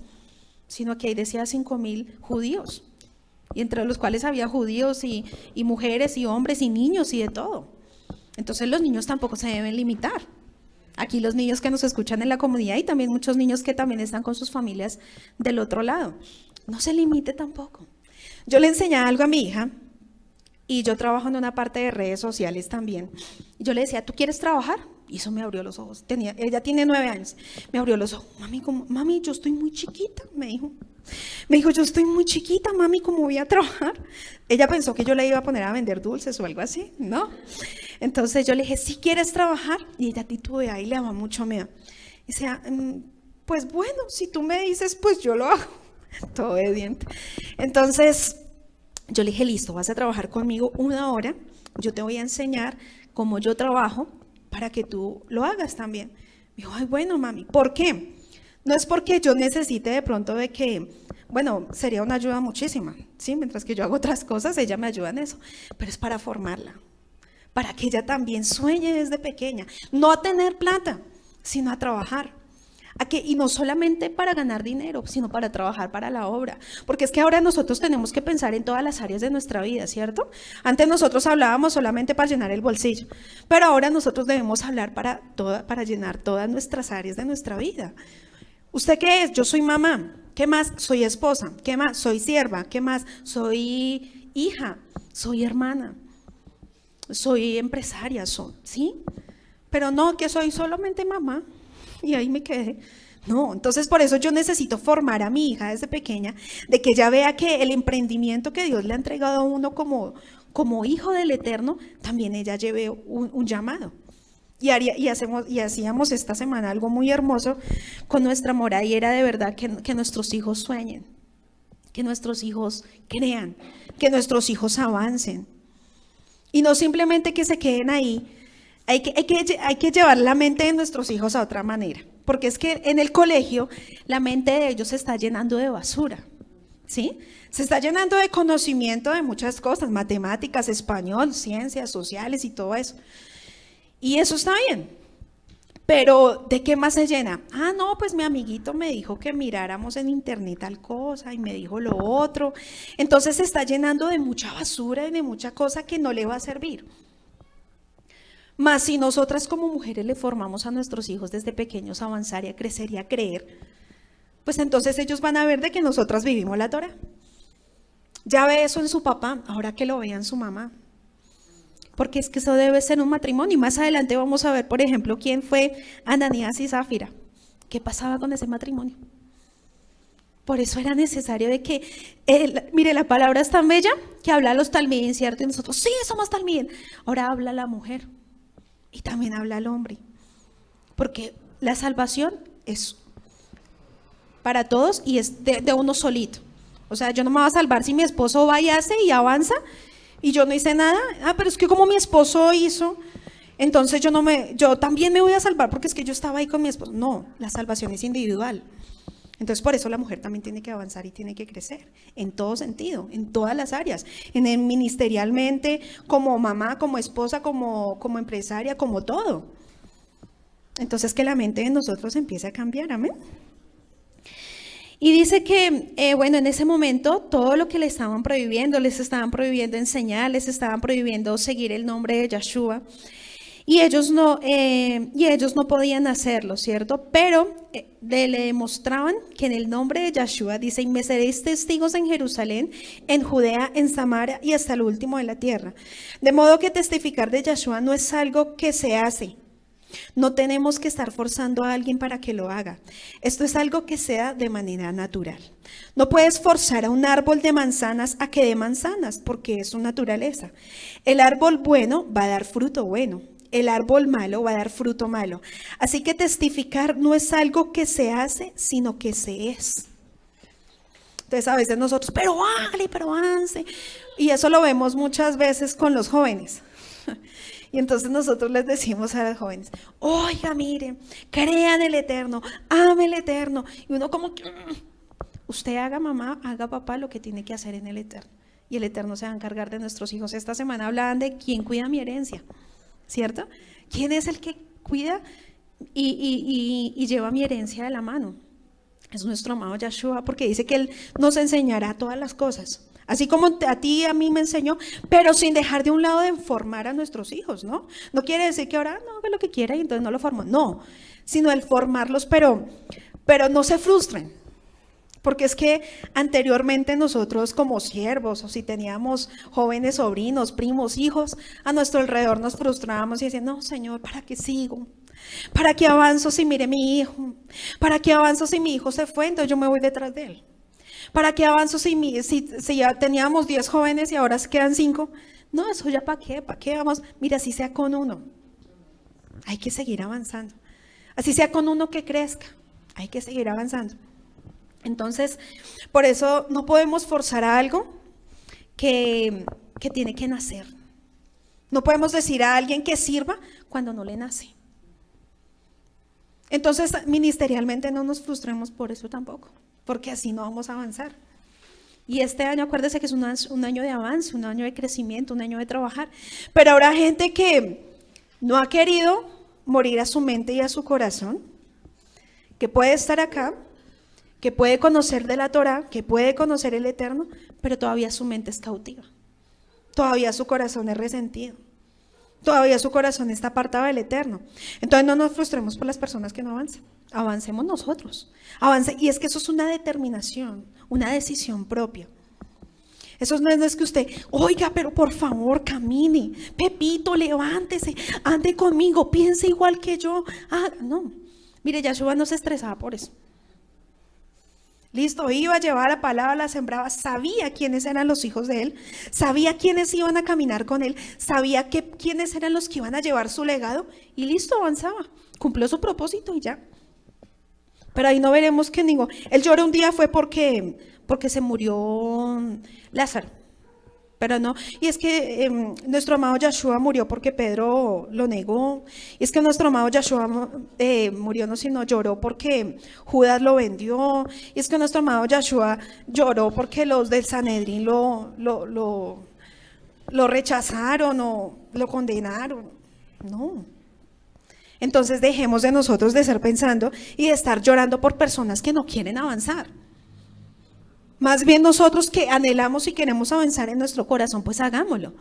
S2: sino que ahí decía 5,000 judíos. Y entre los cuales había judíos y mujeres y hombres y niños y de todo. Entonces los niños tampoco se deben limitar. Aquí los niños que nos escuchan en la comunidad y también muchos niños que también están con sus familias del otro lado. No se limite tampoco. Yo le enseñaba algo a mi hija. Y yo trabajo en una parte de redes sociales también. Yo le decía, ¿tú quieres trabajar? Y eso me abrió los ojos. Ella tiene 9 años. Me abrió los ojos. Mami, yo estoy muy chiquita, me dijo. Me dijo, yo estoy muy chiquita, mami, ¿cómo voy a trabajar? Ella pensó que yo la iba a poner a vender dulces o algo así, ¿no? Entonces yo le dije, ¿sí quieres trabajar? Y ella titubea y le daba mucho miedo. Y decía, pues bueno, si tú me dices, pues yo lo hago. Todo obediente. Entonces yo le dije, listo, vas a trabajar conmigo 1 hora, yo te voy a enseñar cómo yo trabajo para que tú lo hagas también. Me dijo, ay, bueno, mami, ¿por qué? No es porque yo necesite de pronto de que, bueno, sería una ayuda muchísima, ¿sí? Mientras que yo hago otras cosas, ella me ayuda en eso, pero es para formarla, para que ella también sueñe desde pequeña, no a tener plata, sino a trabajar. Y no solamente para ganar dinero, sino para trabajar para la obra. Porque es que ahora nosotros tenemos que pensar en todas las áreas de nuestra vida, ¿cierto? Antes nosotros hablábamos solamente para llenar el bolsillo, pero ahora nosotros debemos hablar para llenar todas nuestras áreas de nuestra vida. ¿Usted qué es? Yo soy mamá. ¿Qué más? Soy esposa. ¿Qué más? Soy sierva. ¿Qué más? Soy hija. Soy hermana. Soy empresaria. ¿Sí? Pero no, que soy solamente mamá. Y ahí me quedé. No, entonces por eso yo necesito formar a mi hija desde pequeña, de que ella vea que el emprendimiento que Dios le ha entregado a uno como hijo del Eterno, también ella lleve un llamado. Y hacíamos esta semana algo muy hermoso con nuestra mora, y era de verdad que nuestros hijos sueñen, que nuestros hijos crean, que nuestros hijos avancen. Y no simplemente que se queden ahí. Hay que llevar la mente de nuestros hijos a otra manera, porque es que en el colegio la mente de ellos se está llenando de basura, ¿sí? Se está llenando de conocimiento de muchas cosas, matemáticas, español, ciencias sociales y todo eso. Y eso está bien, pero ¿de qué más se llena? Ah, no, pues mi amiguito me dijo que miráramos en internet tal cosa y me dijo lo otro. Entonces se está llenando de mucha basura y de mucha cosa que no le va a servir. Más si nosotras como mujeres le formamos a nuestros hijos desde pequeños a avanzar y a crecer y a creer, pues entonces ellos van a ver de que nosotras vivimos la Torá. Ya ve eso en su papá, ahora que lo vea en su mamá. Porque es que eso debe ser un matrimonio. Y más adelante vamos a ver, por ejemplo, quién fue Ananías y Zafira. ¿Qué pasaba con ese matrimonio? Por eso era necesario de que, mire, la palabra es tan bella que habla a los talmidín, ¿cierto? Y nosotros, sí, somos talmidín. Ahora habla la mujer. Y también habla el hombre, porque la salvación es para todos y es de uno solito. O sea, yo no me voy a salvar si mi esposo va y hace y avanza y yo no hice nada. Ah, pero es que como mi esposo hizo, entonces yo también me voy a salvar porque es que yo estaba ahí con mi esposo. No, la salvación es individual. Entonces por eso la mujer también tiene que avanzar y tiene que crecer en todo sentido, en todas las áreas, ministerialmente, como mamá, como esposa, como empresaria, como todo. Entonces que la mente de nosotros empiece a cambiar, amén. Y dice que, bueno, en ese momento todo lo que le estaban prohibiendo, les estaban prohibiendo enseñar, les estaban prohibiendo seguir el nombre de Yeshua. Y ellos no podían hacerlo, ¿cierto? Pero le demostraban que en el nombre de Yeshua, dice, y me seréis testigos en Jerusalén, en Judea, en Samaria y hasta el último de la tierra. De modo que testificar de Yeshua no es algo que se hace. No tenemos que estar forzando a alguien para que lo haga. Esto es algo que sea de manera natural. No puedes forzar a un árbol de manzanas a que dé manzanas, porque es su naturaleza. El árbol bueno va a dar fruto bueno. El árbol malo va a dar fruto malo. Así que testificar no es algo que se hace, sino que se es. Entonces a veces nosotros, pero hágale, pero avance. Y eso lo vemos muchas veces con los jóvenes. Y entonces nosotros les decimos a los jóvenes, oiga, miren, crean el Eterno, ame el Eterno. Y uno como que, usted haga mamá, haga papá lo que tiene que hacer en el Eterno. Y el Eterno se va a encargar de nuestros hijos. Esta semana hablaban de quién cuida mi herencia, ¿cierto? ¿Quién es el que cuida y lleva mi herencia de la mano? Es nuestro amado Yeshua, porque dice que Él nos enseñará todas las cosas. Así como a ti y a mí me enseñó, pero sin dejar de un lado de formar a nuestros hijos, ¿no? No quiere decir que ahora no haga lo que quiera y entonces no lo formo. No, sino el formarlos, pero no se frustren. Porque es que anteriormente nosotros como siervos, o si teníamos jóvenes sobrinos, primos, hijos, a nuestro alrededor nos frustrábamos y decían, no, Señor, ¿para qué sigo? ¿Para qué avanzo si mire mi hijo? ¿Para qué avanzo si mi hijo se fue? Entonces yo me voy detrás de él. ¿Para qué avanzo si ya teníamos 10 jóvenes y ahora se quedan 5? No, eso ya ¿para qué? ¿Para qué vamos? Mira, así sea con uno. Hay que seguir avanzando. Así sea con uno que crezca. Hay que seguir avanzando. Entonces, por eso no podemos forzar a algo que tiene que nacer. No podemos decir a alguien que sirva cuando no le nace. Entonces, ministerialmente no nos frustremos por eso tampoco, porque así no vamos a avanzar. Y este año, acuérdese que es un año de avance, un año de crecimiento, un año de trabajar. Pero habrá gente que no ha querido morir a su mente y a su corazón, que puede estar acá, que puede conocer de la Torá, que puede conocer el Eterno, pero todavía su mente es cautiva. Todavía su corazón es resentido. Todavía su corazón está apartado del Eterno. Entonces no nos frustremos por las personas que no avanzan. Avancemos nosotros. Y es que eso es una determinación, una decisión propia. Eso no es que usted, oiga, pero por favor camine. Pepito, levántese, ande conmigo, piense igual que yo. No, mire, Yeshua no se estresaba por eso. Listo, iba a llevar la palabra, la sembraba, sabía quiénes eran los hijos de él, sabía quiénes iban a caminar con él, sabía quiénes eran los que iban a llevar su legado y listo, avanzaba, cumplió su propósito y ya. Pero ahí no veremos que él lloró un día fue porque se murió Lázaro. Pero no, y es que nuestro amado Yeshua murió porque Pedro lo negó. Y es que nuestro amado Yeshua murió no sino lloró porque Judas lo vendió. Y es que nuestro amado Yeshua lloró porque los del Sanedrín lo rechazaron o lo condenaron. No. Entonces dejemos de nosotros de estar pensando y de estar llorando por personas que no quieren avanzar. Más bien nosotros que anhelamos y queremos avanzar en nuestro corazón, pues hagámoslo.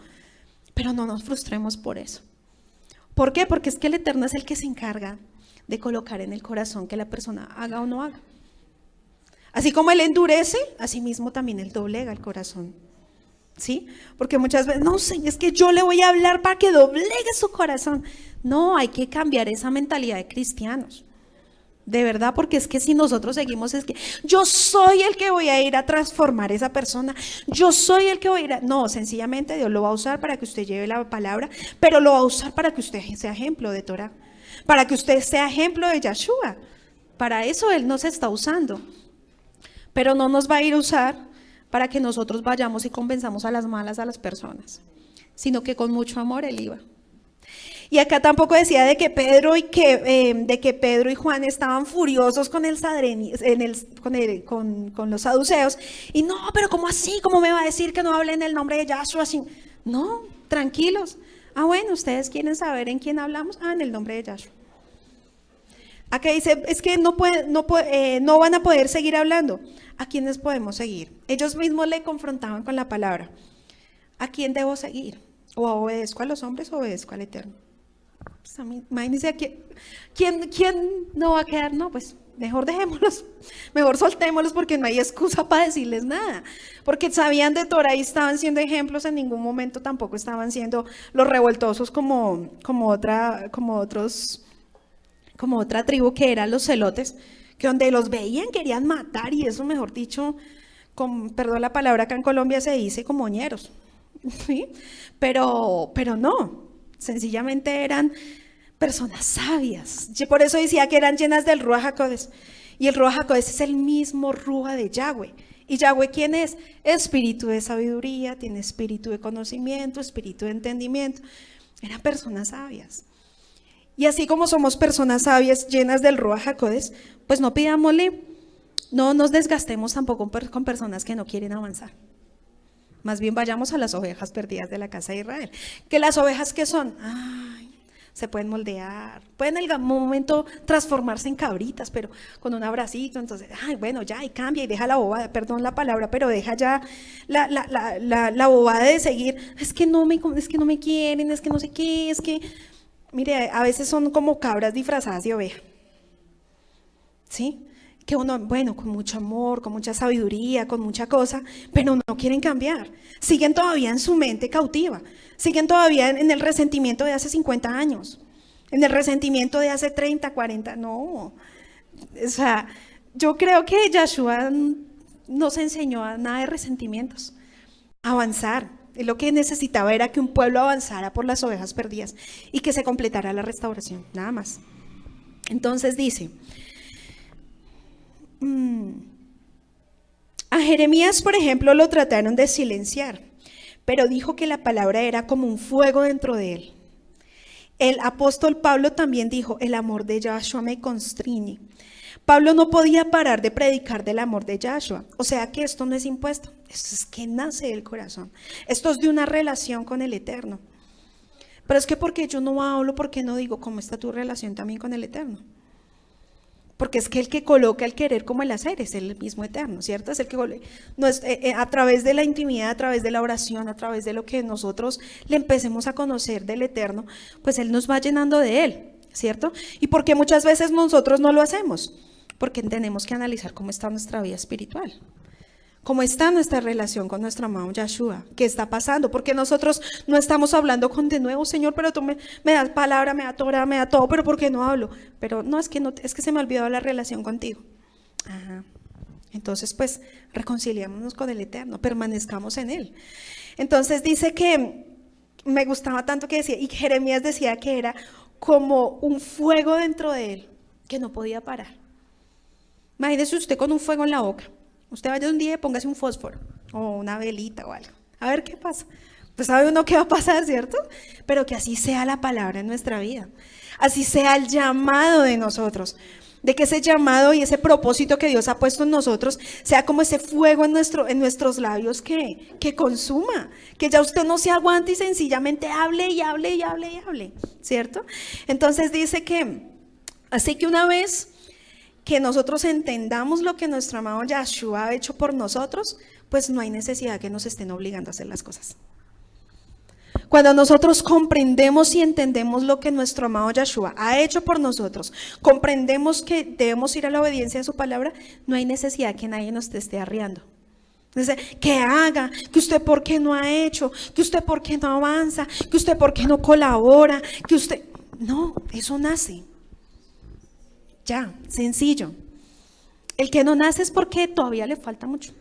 S2: Pero no nos frustremos por eso. ¿Por qué? Porque es que el Eterno es el que se encarga de colocar en el corazón que la persona haga o no haga. Así como Él endurece, así mismo también Él doblega el corazón. ¿Sí? Porque muchas veces, no sé, es que yo le voy a hablar para que doblegue su corazón. No, hay que cambiar esa mentalidad de cristianos. De verdad, porque es que si nosotros seguimos es que yo soy el que voy a ir a transformar a esa persona, yo soy el que voy a ir a... No, sencillamente Dios lo va a usar para que usted lleve la palabra, pero lo va a usar para que usted sea ejemplo de Torah, para que usted sea ejemplo de Yeshua. Para eso Él nos está usando, pero no nos va a ir a usar para que nosotros vayamos y convenzamos a las malas a las personas, sino que con mucho amor Él iba. Y acá tampoco decía de que Pedro y Juan estaban furiosos con con los saduceos. Y no, pero ¿cómo así? ¿Cómo me va a decir que no hable en el nombre de Yahshua? Así? No, tranquilos. Bueno, ¿ustedes quieren saber en quién hablamos? En el nombre de Yahshua. Acá dice, es que no van a poder seguir hablando. ¿A quiénes podemos seguir? Ellos mismos le confrontaban con la palabra. ¿A quién debo seguir? ¿O obedezco a los hombres o obedezco al Eterno? Pues a mí, imagínense, ¿quién no va a quedar? No, pues mejor dejémoslos, mejor soltémoslos porque no hay excusa para decirles nada. Porque sabían de Torah y estaban siendo ejemplos, en ningún momento tampoco estaban siendo los revoltosos como otra tribu que eran los celotes, que donde los veían querían matar y eso, mejor dicho, perdón la palabra, acá en Colombia se dice como moñeros, ¿sí? Pero no, sencillamente eran personas sabias. Por eso decía que eran llenas del Ruach HaKodesh. Y el Ruach HaKodesh es el mismo Ruach de Yahweh. ¿Y Yahweh quién es? Espíritu de sabiduría, tiene espíritu de conocimiento, espíritu de entendimiento. Eran personas sabias. Y así como somos personas sabias llenas del Ruach HaKodesh, pues no pidámosle, no nos desgastemos tampoco con personas que no quieren avanzar. Más bien vayamos a las ovejas perdidas de la casa de Israel. Que las ovejas que son, se pueden moldear, pueden en algún momento transformarse en cabritas, pero con un abracito, entonces, bueno, ya, y cambia y deja la bobada, perdón la palabra, pero deja ya la bobada de seguir, es que no me quieren, es que no sé qué, es que, mire, a veces son como cabras disfrazadas de oveja, ¿sí? Que uno, bueno, con mucho amor, con mucha sabiduría, con mucha cosa, pero no quieren cambiar. Siguen todavía en su mente cautiva, siguen todavía en el resentimiento de hace 50 años, en el resentimiento de hace 30, 40, no. O sea, yo creo que Yahshua nos enseñó a nada de resentimientos, avanzar. Lo que necesitaba era que un pueblo avanzara por las ovejas perdidas y que se completara la restauración, nada más. Entonces dice, a Jeremías, por ejemplo, lo trataron de silenciar, pero dijo que la palabra era como un fuego dentro de él. El apóstol Pablo también dijo, el amor de Yahshua me constriñe. Pablo no podía parar de predicar del amor de Yahshua, o sea que esto no es impuesto, esto es que nace del corazón, esto es de una relación con el Eterno. Pero es que porque yo no hablo, porque no digo cómo está tu relación también con el Eterno. Porque es que el que coloca el querer como el hacer es el mismo Eterno, ¿cierto? Es el que no es, a través de la intimidad, a través de la oración, a través de lo que nosotros le empecemos a conocer del Eterno, pues Él nos va llenando de Él, ¿cierto? Y porque muchas veces nosotros no lo hacemos, porque tenemos que analizar cómo está nuestra vida espiritual. ¿Cómo está nuestra relación con nuestro amado Yahshua? ¿Qué está pasando? Porque nosotros no estamos hablando con de nuevo, Señor, pero tú me das palabra, me da Torah, me da todo, pero ¿por qué no hablo? Pero no, es que se me olvidó la relación contigo. Ajá. Entonces, pues, reconciliémonos con el Eterno, permanezcamos en Él. Entonces dice que, me gustaba tanto que decía, y Jeremías decía que era como un fuego dentro de Él, que no podía parar. Imagínese usted con un fuego en la boca. Usted vaya un día y póngase un fósforo o una velita o algo. A ver qué pasa. Pues sabe uno qué va a pasar, ¿cierto? Pero que así sea la palabra en nuestra vida. Así sea el llamado de nosotros. De que ese llamado y ese propósito que Dios ha puesto en nosotros sea como ese fuego en nuestros labios que consuma. Que ya usted no se aguante y sencillamente hable y hable y hable y hable, ¿cierto? Entonces dice que, así que una vez que nosotros entendamos lo que nuestro amado Yahshua ha hecho por nosotros, pues no hay necesidad que nos estén obligando a hacer las cosas. Cuando nosotros comprendemos y entendemos lo que nuestro amado Yahshua ha hecho por nosotros, comprendemos que debemos ir a la obediencia de su palabra, no hay necesidad que nadie nos esté arriando. Entonces, que haga, que usted por qué no ha hecho, que usted por qué no avanza, que usted por qué no colabora, que usted... No, eso nace. Ya, sencillo. El que no nace es porque todavía le falta mucho.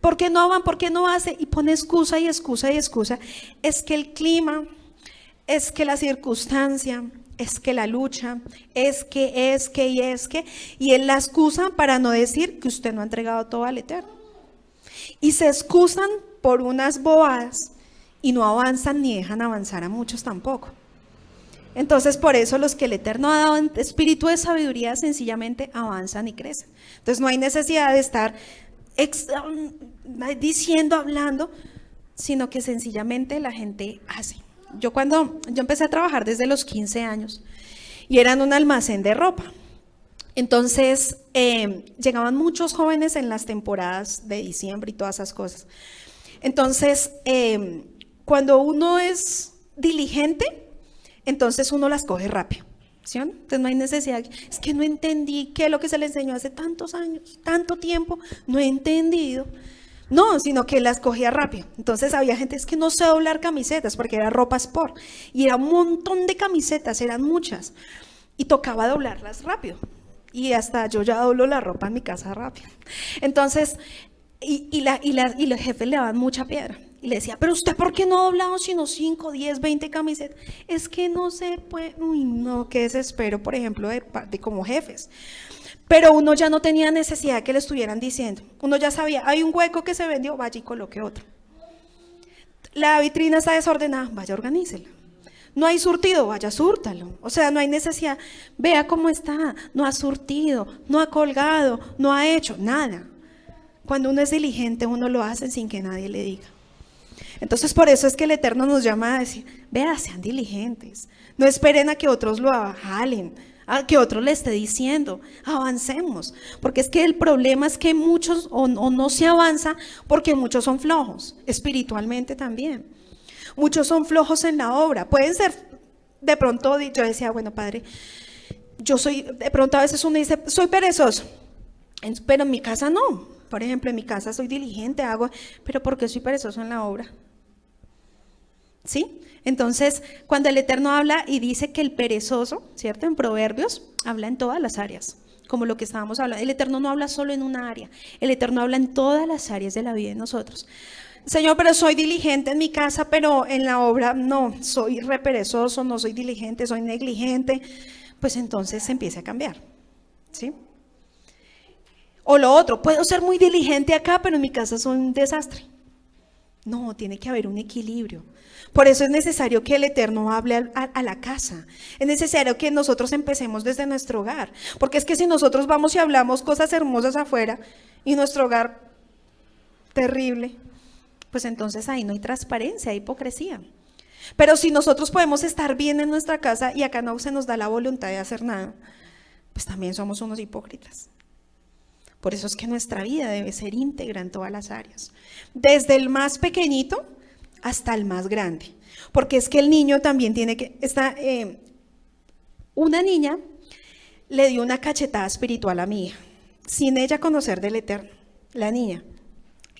S2: ¿Por qué no van? ¿Por qué no hace? Y pone excusa y excusa y excusa. Es que el clima, es que la circunstancia, es que la lucha, es que, y él la excusa para no decir que usted no ha entregado todo al Eterno. Y se excusan por unas bobadas y no avanzan ni dejan avanzar a muchos tampoco. Entonces, por eso los que el Eterno ha dado en espíritu de sabiduría sencillamente avanzan y crecen. Entonces, no hay necesidad de estar diciendo, hablando, sino que sencillamente la gente hace. Yo empecé a trabajar desde los 15 años y eran un almacén de ropa. Entonces, llegaban muchos jóvenes en las temporadas de diciembre y todas esas cosas. Entonces, cuando uno es diligente, entonces uno las coge rápido, ¿sí? Entonces no hay necesidad, es que no entendí qué es lo que se le enseñó hace tantos años, tanto tiempo, no he entendido. No, sino que las cogía rápido. Entonces había gente, es que no sé doblar camisetas, porque era ropa sport, y era un montón de camisetas, eran muchas, y tocaba doblarlas rápido. Y hasta yo ya doblo la ropa en mi casa rápido. Entonces, y los jefes le daban mucha piedra. Y le decía, pero usted, ¿por qué no ha doblado sino 5, 10, 20 camisetas? Es que no se puede. Uy, no, qué desespero, por ejemplo, de como jefes. Pero uno ya no tenía necesidad de que le estuvieran diciendo. Uno ya sabía, hay un hueco que se vendió, vaya y coloque otro. La vitrina está desordenada, vaya, organícela. No hay surtido, vaya, súrtalo. O sea, no hay necesidad. Vea cómo está, no ha surtido, no ha colgado, no ha hecho nada. Cuando uno es diligente, uno lo hace sin que nadie le diga. Entonces, por eso es que el Eterno nos llama a decir, vea, sean diligentes. No esperen a que otros lo jalen, a que otro le esté diciendo, avancemos. Porque es que el problema es que muchos o no se avanza porque muchos son flojos, espiritualmente también. Muchos son flojos en la obra. Pueden ser, de pronto, yo decía, bueno, padre, yo soy, de pronto a veces uno dice, soy perezoso, pero en mi casa no. Por ejemplo, en mi casa soy diligente, hago, pero ¿por qué soy perezoso en la obra? ¿Sí? Entonces, cuando el Eterno habla y dice que el perezoso, ¿cierto? En Proverbios, habla en todas las áreas, como lo que estábamos hablando. El Eterno no habla solo en una área, el Eterno habla en todas las áreas de la vida de nosotros. Señor, pero soy diligente en mi casa, pero en la obra no, soy re perezoso, no soy diligente, soy negligente. Pues entonces se empieza a cambiar, ¿sí? O lo otro, puedo ser muy diligente acá, pero en mi casa soy un desastre. No, tiene que haber un equilibrio. Por eso es necesario que el Eterno hable a la casa. Es necesario que nosotros empecemos desde nuestro hogar. Porque es que si nosotros vamos y hablamos cosas hermosas afuera y nuestro hogar terrible, pues entonces ahí no hay transparencia, hay hipocresía. Pero si nosotros podemos estar bien en nuestra casa y acá no se nos da la voluntad de hacer nada, pues también somos unos hipócritas. Por eso es que nuestra vida debe ser íntegra en todas las áreas, desde el más pequeñito hasta el más grande. Porque es que el niño también tiene que, una niña le dio una cachetada espiritual a mi hija, sin ella conocer del Eterno, la niña.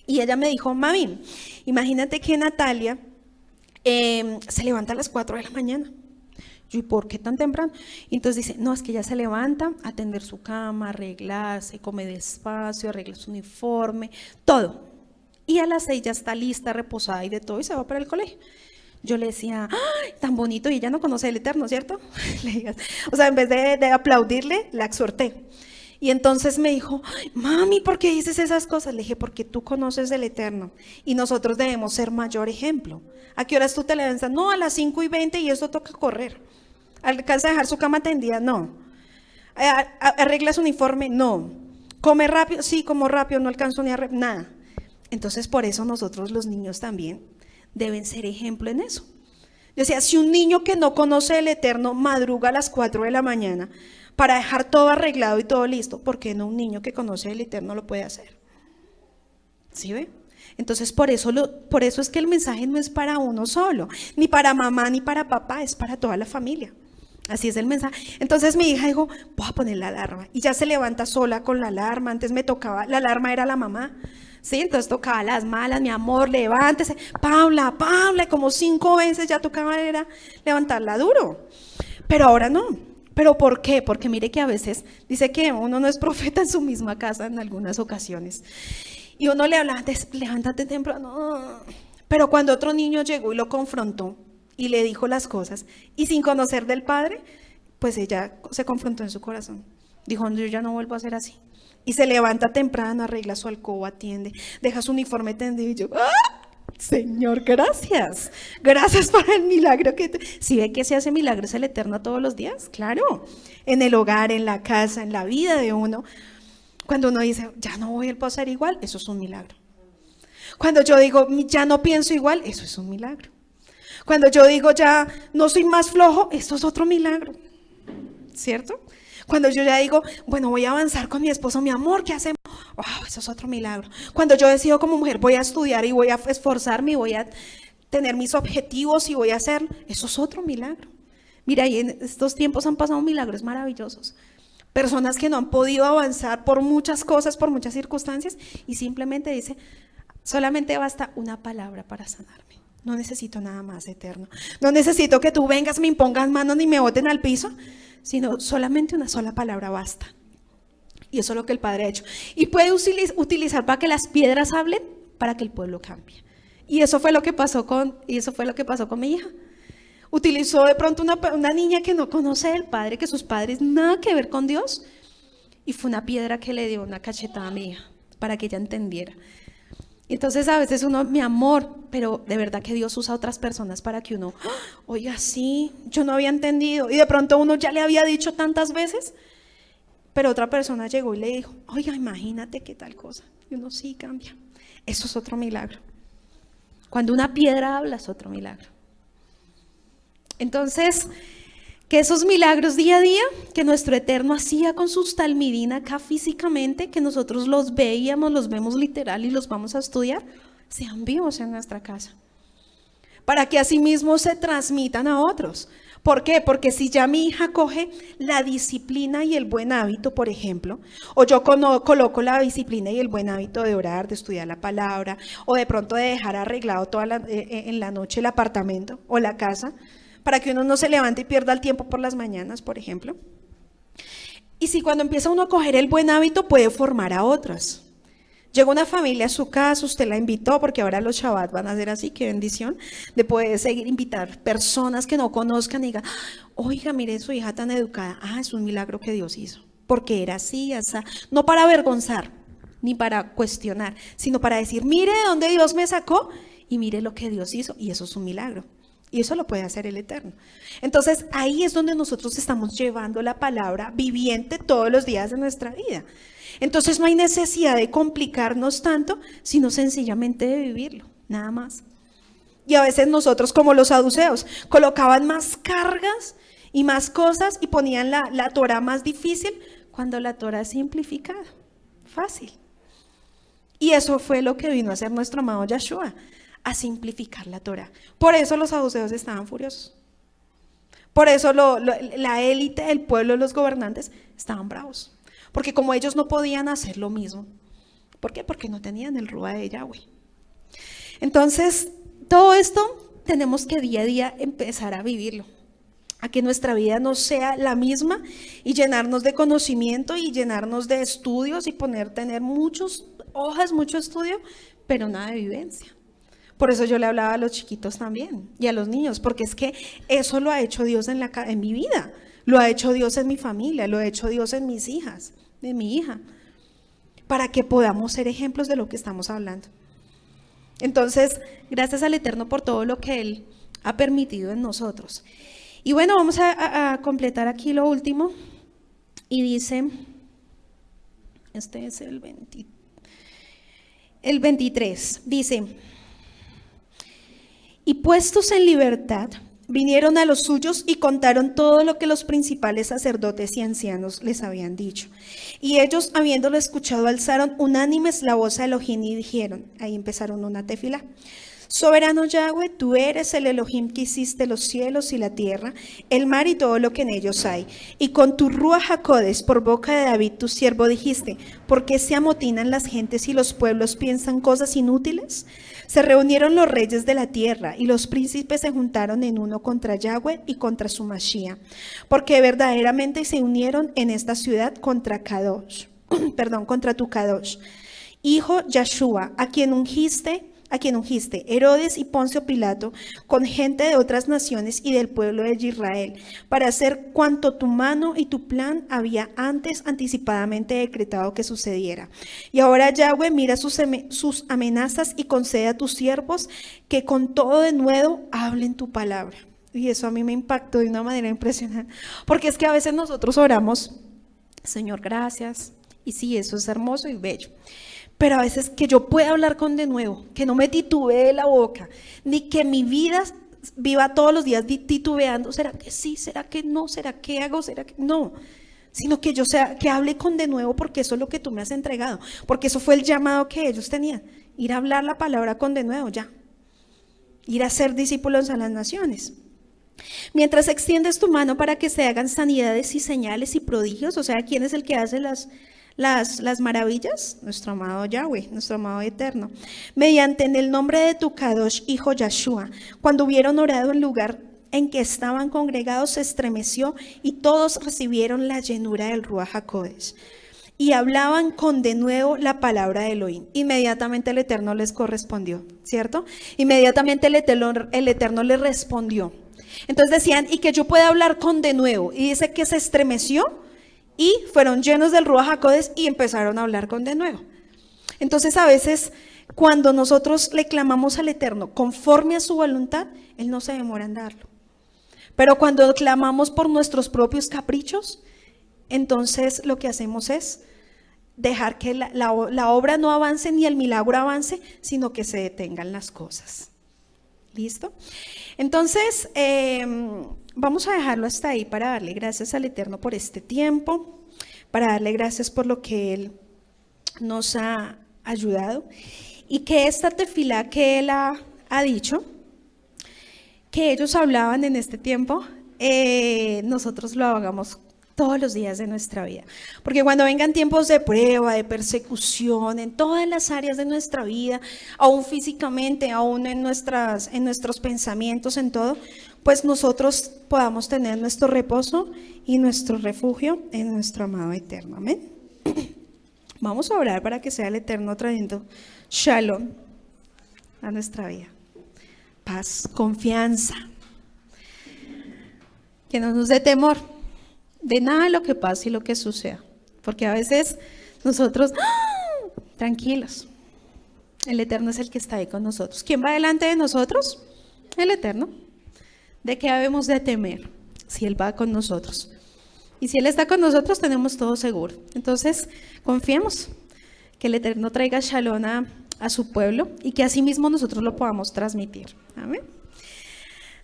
S2: Y ella me dijo, mami, imagínate que Natalia se levanta a las 4 de la mañana. Yo, ¿y por qué tan temprano? Y entonces dice, no, es que ella se levanta a tender su cama, arreglarse, come despacio, arregla su uniforme, todo. Y a las 6 ya está lista, reposada y de todo, y se va para el colegio. Yo le decía, ¡ay, tan bonito! Y ella no conoce el Eterno, ¿cierto? O sea, en vez de aplaudirle, la exhorté. Y entonces me dijo, mami, ¿por qué dices esas cosas? Le dije, porque tú conoces el Eterno y nosotros debemos ser mayor ejemplo. ¿A qué horas tú te levantas? No, a las 5:20 y eso toca correr. ¿Alcanza a dejar su cama tendida? No. ¿Arregla su uniforme? No. ¿Come rápido? Sí, como rápido, no alcanzo ni a nada. Entonces, por eso nosotros los niños también deben ser ejemplo en eso. Yo decía, si un niño que no conoce el Eterno madruga a las 4 de la mañana para dejar todo arreglado y todo listo, ¿por qué no un niño que conoce el Eterno lo puede hacer? ¿Sí ve? Entonces por eso es que el mensaje no es para uno solo, ni para mamá ni para papá, es para toda la familia. Así es el mensaje. Entonces mi hija dijo, voy a poner la alarma, y ya se levanta sola con la alarma. Antes me tocaba, la alarma era la mamá, ¿sí? Entonces tocaba las malas, mi amor, levántese, Paula, como 5 veces ya tocaba era levantarla duro, pero ahora no. ¿Pero por qué? Porque mire que a veces dice que uno no es profeta en su misma casa en algunas ocasiones. Y uno le habla, levántate temprano. Pero cuando otro niño llegó y lo confrontó y le dijo las cosas, y sin conocer del padre, pues ella se confrontó en su corazón. Dijo, yo ya no vuelvo a ser así. Y se levanta temprano, arregla su alcoba, atiende, deja su uniforme tendido y yo, ¡ah! Señor, gracias. Gracias por el milagro que ¿Sí ve que se hace milagros el Eterno todos los días? Claro. En el hogar, en la casa, en la vida de uno. Cuando uno dice, ya no voy a pasar igual, eso es un milagro. Cuando yo digo, ya no pienso igual, eso es un milagro. Cuando yo digo, ya no soy más flojo, eso es otro milagro. ¿cierto? Cuando yo ya digo, bueno, voy a avanzar con mi esposo, mi amor, ¿qué hacemos? Oh, eso es otro milagro. Cuando yo decido como mujer, voy a estudiar y voy a esforzarme y voy a tener mis objetivos y voy a hacerlo, eso es otro milagro. Mira, y en estos tiempos han pasado milagros maravillosos. Personas que no han podido avanzar por muchas cosas, por muchas circunstancias, y simplemente dice, solamente basta una palabra para sanarme. No necesito nada más, Eterno. No necesito que tú vengas, me impongas manos ni me boten al piso, sino solamente una sola palabra basta. Y eso es lo que el Padre ha hecho. Y puede utilizar para que las piedras hablen, para que el pueblo cambie. Y eso fue lo que pasó con mi hija. Utilizó de pronto una niña que no conoce del Padre, que sus padres nada que ver con Dios, y fue una piedra que le dio una cachetada a mi hija, para que ella entendiera. Entonces a veces uno, mi amor, pero de verdad que Dios usa a otras personas para que uno, oiga, sí, yo no había entendido, y de pronto uno ya le había dicho tantas veces, pero otra persona llegó y le dijo, oiga, imagínate qué tal cosa, y uno sí cambia. Eso es otro milagro. Cuando una piedra habla es otro milagro. Entonces, que esos milagros día a día que nuestro Eterno hacía con sus talmidim acá físicamente, que nosotros los veíamos, los vemos literal y los vamos a estudiar, sean vivos en nuestra casa, para que asimismo se transmitan a otros. ¿Por qué? Porque si ya mi hija coge la disciplina y el buen hábito, por ejemplo, o yo coloco la disciplina y el buen hábito de orar, de estudiar la palabra, o de pronto de dejar arreglado en la noche el apartamento o la casa, para que uno no se levante y pierda el tiempo por las mañanas, por ejemplo. Y si cuando empieza uno a coger el buen hábito, puede formar a otras. Llega una familia a su casa, usted la invitó, porque ahora los Shabbat van a ser así, qué bendición, de poder seguir invitar personas que no conozcan y digan, oiga, mire su hija tan educada, es un milagro que Dios hizo, porque era así, así, no para avergonzar, ni para cuestionar, sino para decir, mire de dónde Dios me sacó y mire lo que Dios hizo, y eso es un milagro. Y eso lo puede hacer el Eterno. Entonces ahí es donde nosotros estamos llevando la palabra viviente todos los días de nuestra vida. Entonces no hay necesidad de complicarnos tanto, sino sencillamente de vivirlo, nada más. Y a veces nosotros, como los saduceos, colocaban más cargas y más cosas y ponían la Torah más difícil, cuando la Torah es simplificada, fácil. Y eso fue lo que vino a hacer nuestro amado Yahshua, a simplificar la Torah. Por eso los saduceos estaban furiosos. Por eso la élite del pueblo, los gobernantes, estaban bravos. Porque como ellos no podían hacer lo mismo. ¿Por qué? Porque no tenían el Ruá de Yahweh. Entonces, todo esto tenemos que día a día empezar a vivirlo. A que nuestra vida no sea la misma y llenarnos de conocimiento y llenarnos de estudios y tener muchas hojas, mucho estudio, pero nada de vivencia. Por eso yo le hablaba a los chiquitos también y a los niños, porque es que eso lo ha hecho Dios en mi vida, lo ha hecho Dios en mi familia, lo ha hecho Dios en mis hijas, en mi hija, para que podamos ser ejemplos de lo que estamos hablando. Entonces, gracias al Eterno por todo lo que Él ha permitido en nosotros. Y bueno, vamos a completar aquí lo último, y dice, este es el 23, dice, y puestos en libertad, vinieron a los suyos y contaron todo lo que los principales sacerdotes y ancianos les habían dicho. Y ellos, habiéndolo escuchado, alzaron unánimes la voz a Elohim y dijeron, ahí empezaron una tefilá: Soberano Yahweh, tú eres el Elohim que hiciste los cielos y la tierra, el mar y todo lo que en ellos hay. Y con tu Ruach HaKodesh, por boca de David tu siervo, dijiste, ¿por qué se amotinan las gentes y los pueblos piensan cosas inútiles? Se reunieron los reyes de la tierra y los príncipes se juntaron en uno contra Yahweh y contra su Mashiach, porque verdaderamente se unieron en esta ciudad contra contra tu Kadosh, hijo Yahshua, a quien ungiste, Herodes y Poncio Pilato, con gente de otras naciones y del pueblo de Israel, para hacer cuanto tu mano y tu plan había antes anticipadamente decretado que sucediera. Y ahora, Yahweh, mira sus amenazas y concede a tus siervos que con todo de nuevo hablen tu palabra. Y eso a mí me impactó de una manera impresionante, porque es que a veces nosotros oramos, Señor, gracias, y sí, eso es hermoso y bello. Pero a veces que yo pueda hablar con de nuevo, que no me titubee la boca, ni que mi vida viva todos los días titubeando, ¿será que sí? ¿Será que no? ¿Será que hago? ¿Será que no? Sino que yo sea, que hable con denuedo, porque eso es lo que tú me has entregado, porque eso fue el llamado que ellos tenían, ir a hablar la palabra con denuedo, ya, ir a ser discípulos a las naciones. Mientras extiendes tu mano para que se hagan sanidades y señales y prodigios, o sea, ¿quién es el que hace las maravillas? Nuestro amado Yahweh, nuestro amado eterno. Mediante en el nombre de tu Kadosh, hijo Yahshua, cuando hubieron orado en lugar en que estaban congregados, se estremeció y todos recibieron la llenura del Ruach HaKodesh. Y hablaban con denuedo la palabra de Elohim. Inmediatamente el Eterno les correspondió, ¿cierto? Inmediatamente el Eterno les respondió. Entonces decían, y que yo pueda hablar con denuedo. Y dice que se estremeció y fueron llenos del Ruach HaKodesh y empezaron a hablar con denuedo. Entonces a veces cuando nosotros le clamamos al Eterno conforme a su voluntad, Él no se demora en darlo. Pero cuando clamamos por nuestros propios caprichos, entonces lo que hacemos es dejar que la obra no avance ni el milagro avance, sino que se detengan las cosas. ¿Listo? Entonces, vamos a dejarlo hasta ahí para darle gracias al Eterno por este tiempo, para darle gracias por lo que Él nos ha ayudado y que esta tefilá que Él ha dicho, que ellos hablaban en este tiempo, nosotros lo hagamos todos los días de nuestra vida. Porque cuando vengan tiempos de prueba, de persecución, en todas las áreas de nuestra vida, aún físicamente, aún en nuestros pensamientos, en todo, pues nosotros podamos tener nuestro reposo y nuestro refugio en nuestro amado eterno. Amén. Vamos a orar para que sea el Eterno trayendo shalom a nuestra vida. Paz, confianza. Que no nos dé temor de nada de lo que pase y lo que suceda, porque a veces nosotros, tranquilos, el Eterno es el que está ahí con nosotros. ¿Quién va delante de nosotros? El Eterno. ¿De qué debemos de temer? Si Él va con nosotros. Y si Él está con nosotros, tenemos todo seguro. Entonces, confiemos que el Eterno traiga shalom a su pueblo y que asimismo nosotros lo podamos transmitir. Amén.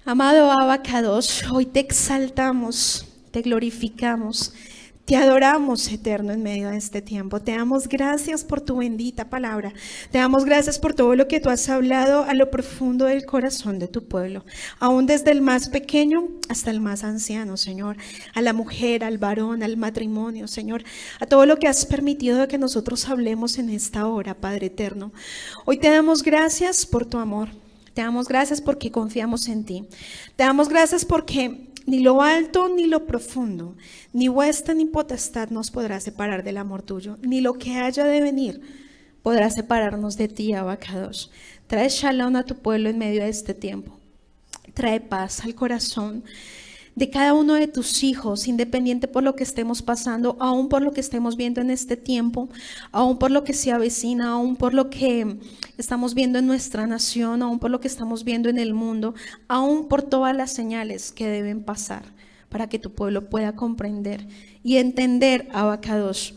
S2: Amado Abba Kadosh, hoy te exaltamos, te glorificamos, te adoramos, Eterno, en medio de este tiempo. Te damos gracias por tu bendita palabra. Te damos gracias por todo lo que tú has hablado a lo profundo del corazón de tu pueblo, aún desde el más pequeño hasta el más anciano, Señor, a la mujer, al varón, al matrimonio, Señor, a todo lo que has permitido de que nosotros hablemos en esta hora, Padre eterno. Hoy te damos gracias por tu amor. Te damos gracias porque confiamos en ti. Te damos gracias porque ni lo alto ni lo profundo, ni hueste ni potestad nos podrá separar del amor tuyo, ni lo que haya de venir podrá separarnos de ti, Abba Kadosh. Trae shalom a tu pueblo en medio de este tiempo. Trae paz al corazón de cada uno de tus hijos, independiente por lo que estemos pasando, aún por lo que estemos viendo en este tiempo, aún por lo que se avecina, aún por lo que estamos viendo en nuestra nación, aún por lo que estamos viendo en el mundo, aún por todas las señales que deben pasar para que tu pueblo pueda comprender y entender, Abba Kadosh,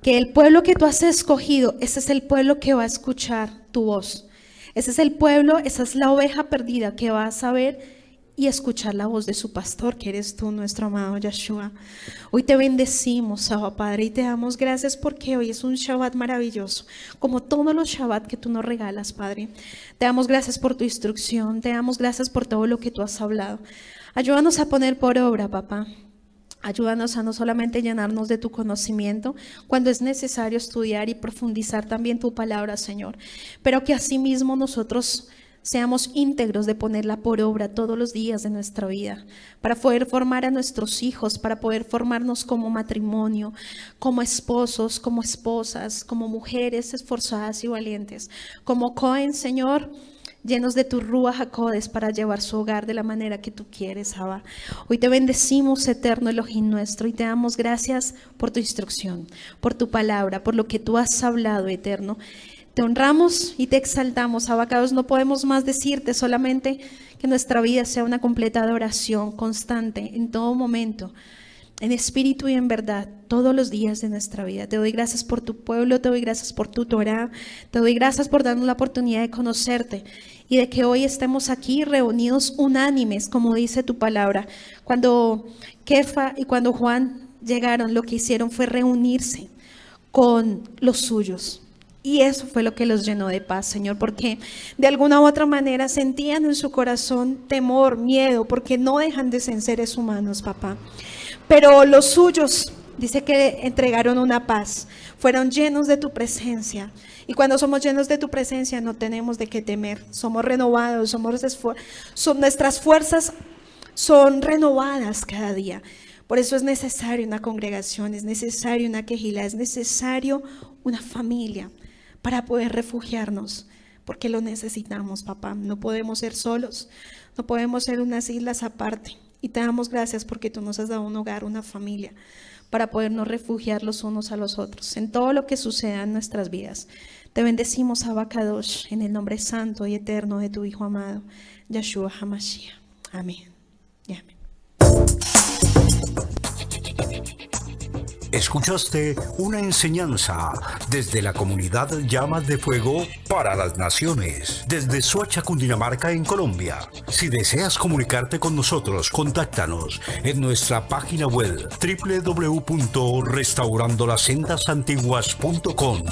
S2: que el pueblo que tú has escogido, ese es el pueblo que va a escuchar tu voz. Ese es el pueblo, esa es la oveja perdida que va a saber y escuchar la voz de su pastor, que eres tú, nuestro amado Yahshua. Hoy te bendecimos, Abba Padre, y te damos gracias porque hoy es un Shabbat maravilloso, como todos los Shabbat que tú nos regalas, Padre. Te damos gracias por tu instrucción, te damos gracias por todo lo que tú has hablado. Ayúdanos a poner por obra, papá. Ayúdanos a no solamente llenarnos de tu conocimiento cuando es necesario estudiar y profundizar también tu palabra, Señor, pero que asimismo nosotros seamos íntegros de ponerla por obra todos los días de nuestra vida, para poder formar a nuestros hijos, para poder formarnos como matrimonio, como esposos, como esposas, como mujeres esforzadas y valientes, como Cohen, Señor, llenos de tu Ruach HaKodesh para llevar su hogar de la manera que tú quieres, Abba. Hoy te bendecimos, eterno Elohim nuestro, y te damos gracias por tu instrucción, por tu palabra, por lo que tú has hablado, eterno. Te honramos y te exaltamos, Abba Kadosh. No podemos más decirte, solamente que nuestra vida sea una completa adoración constante en todo momento, en espíritu y en verdad, todos los días de nuestra vida. Te doy gracias por tu pueblo, te doy gracias por tu Torá, te doy gracias por darnos la oportunidad de conocerte y de que hoy estemos aquí reunidos unánimes, como dice tu palabra. Cuando Kefa y cuando Juan llegaron, lo que hicieron fue reunirse con los suyos. Y eso fue lo que los llenó de paz, Señor, porque de alguna u otra manera sentían en su corazón temor, miedo, porque no dejan de ser seres humanos, papá. Pero los suyos, dice que entregaron una paz, fueron llenos de tu presencia. Y cuando somos llenos de tu presencia no tenemos de qué temer, somos renovados, nuestras fuerzas son renovadas cada día. Por eso es necesario una congregación, es necesario una quejilá, es necesario una familia para poder refugiarnos, porque lo necesitamos, papá. No podemos ser solos, no podemos ser unas islas aparte. Y te damos gracias porque tú nos has dado un hogar, una familia, para podernos refugiar los unos a los otros en todo lo que suceda en nuestras vidas. Te bendecimos, Abba Kadosh, en el nombre santo y eterno de tu Hijo amado, Yeshua HaMashiach. Amén y amén.
S1: Escuchaste una enseñanza desde la comunidad Llamas de Fuego para las Naciones, desde Soacha, Cundinamarca, en Colombia. Si deseas comunicarte con nosotros, contáctanos en nuestra página web www.restaurandolaSendasAntiguas.com.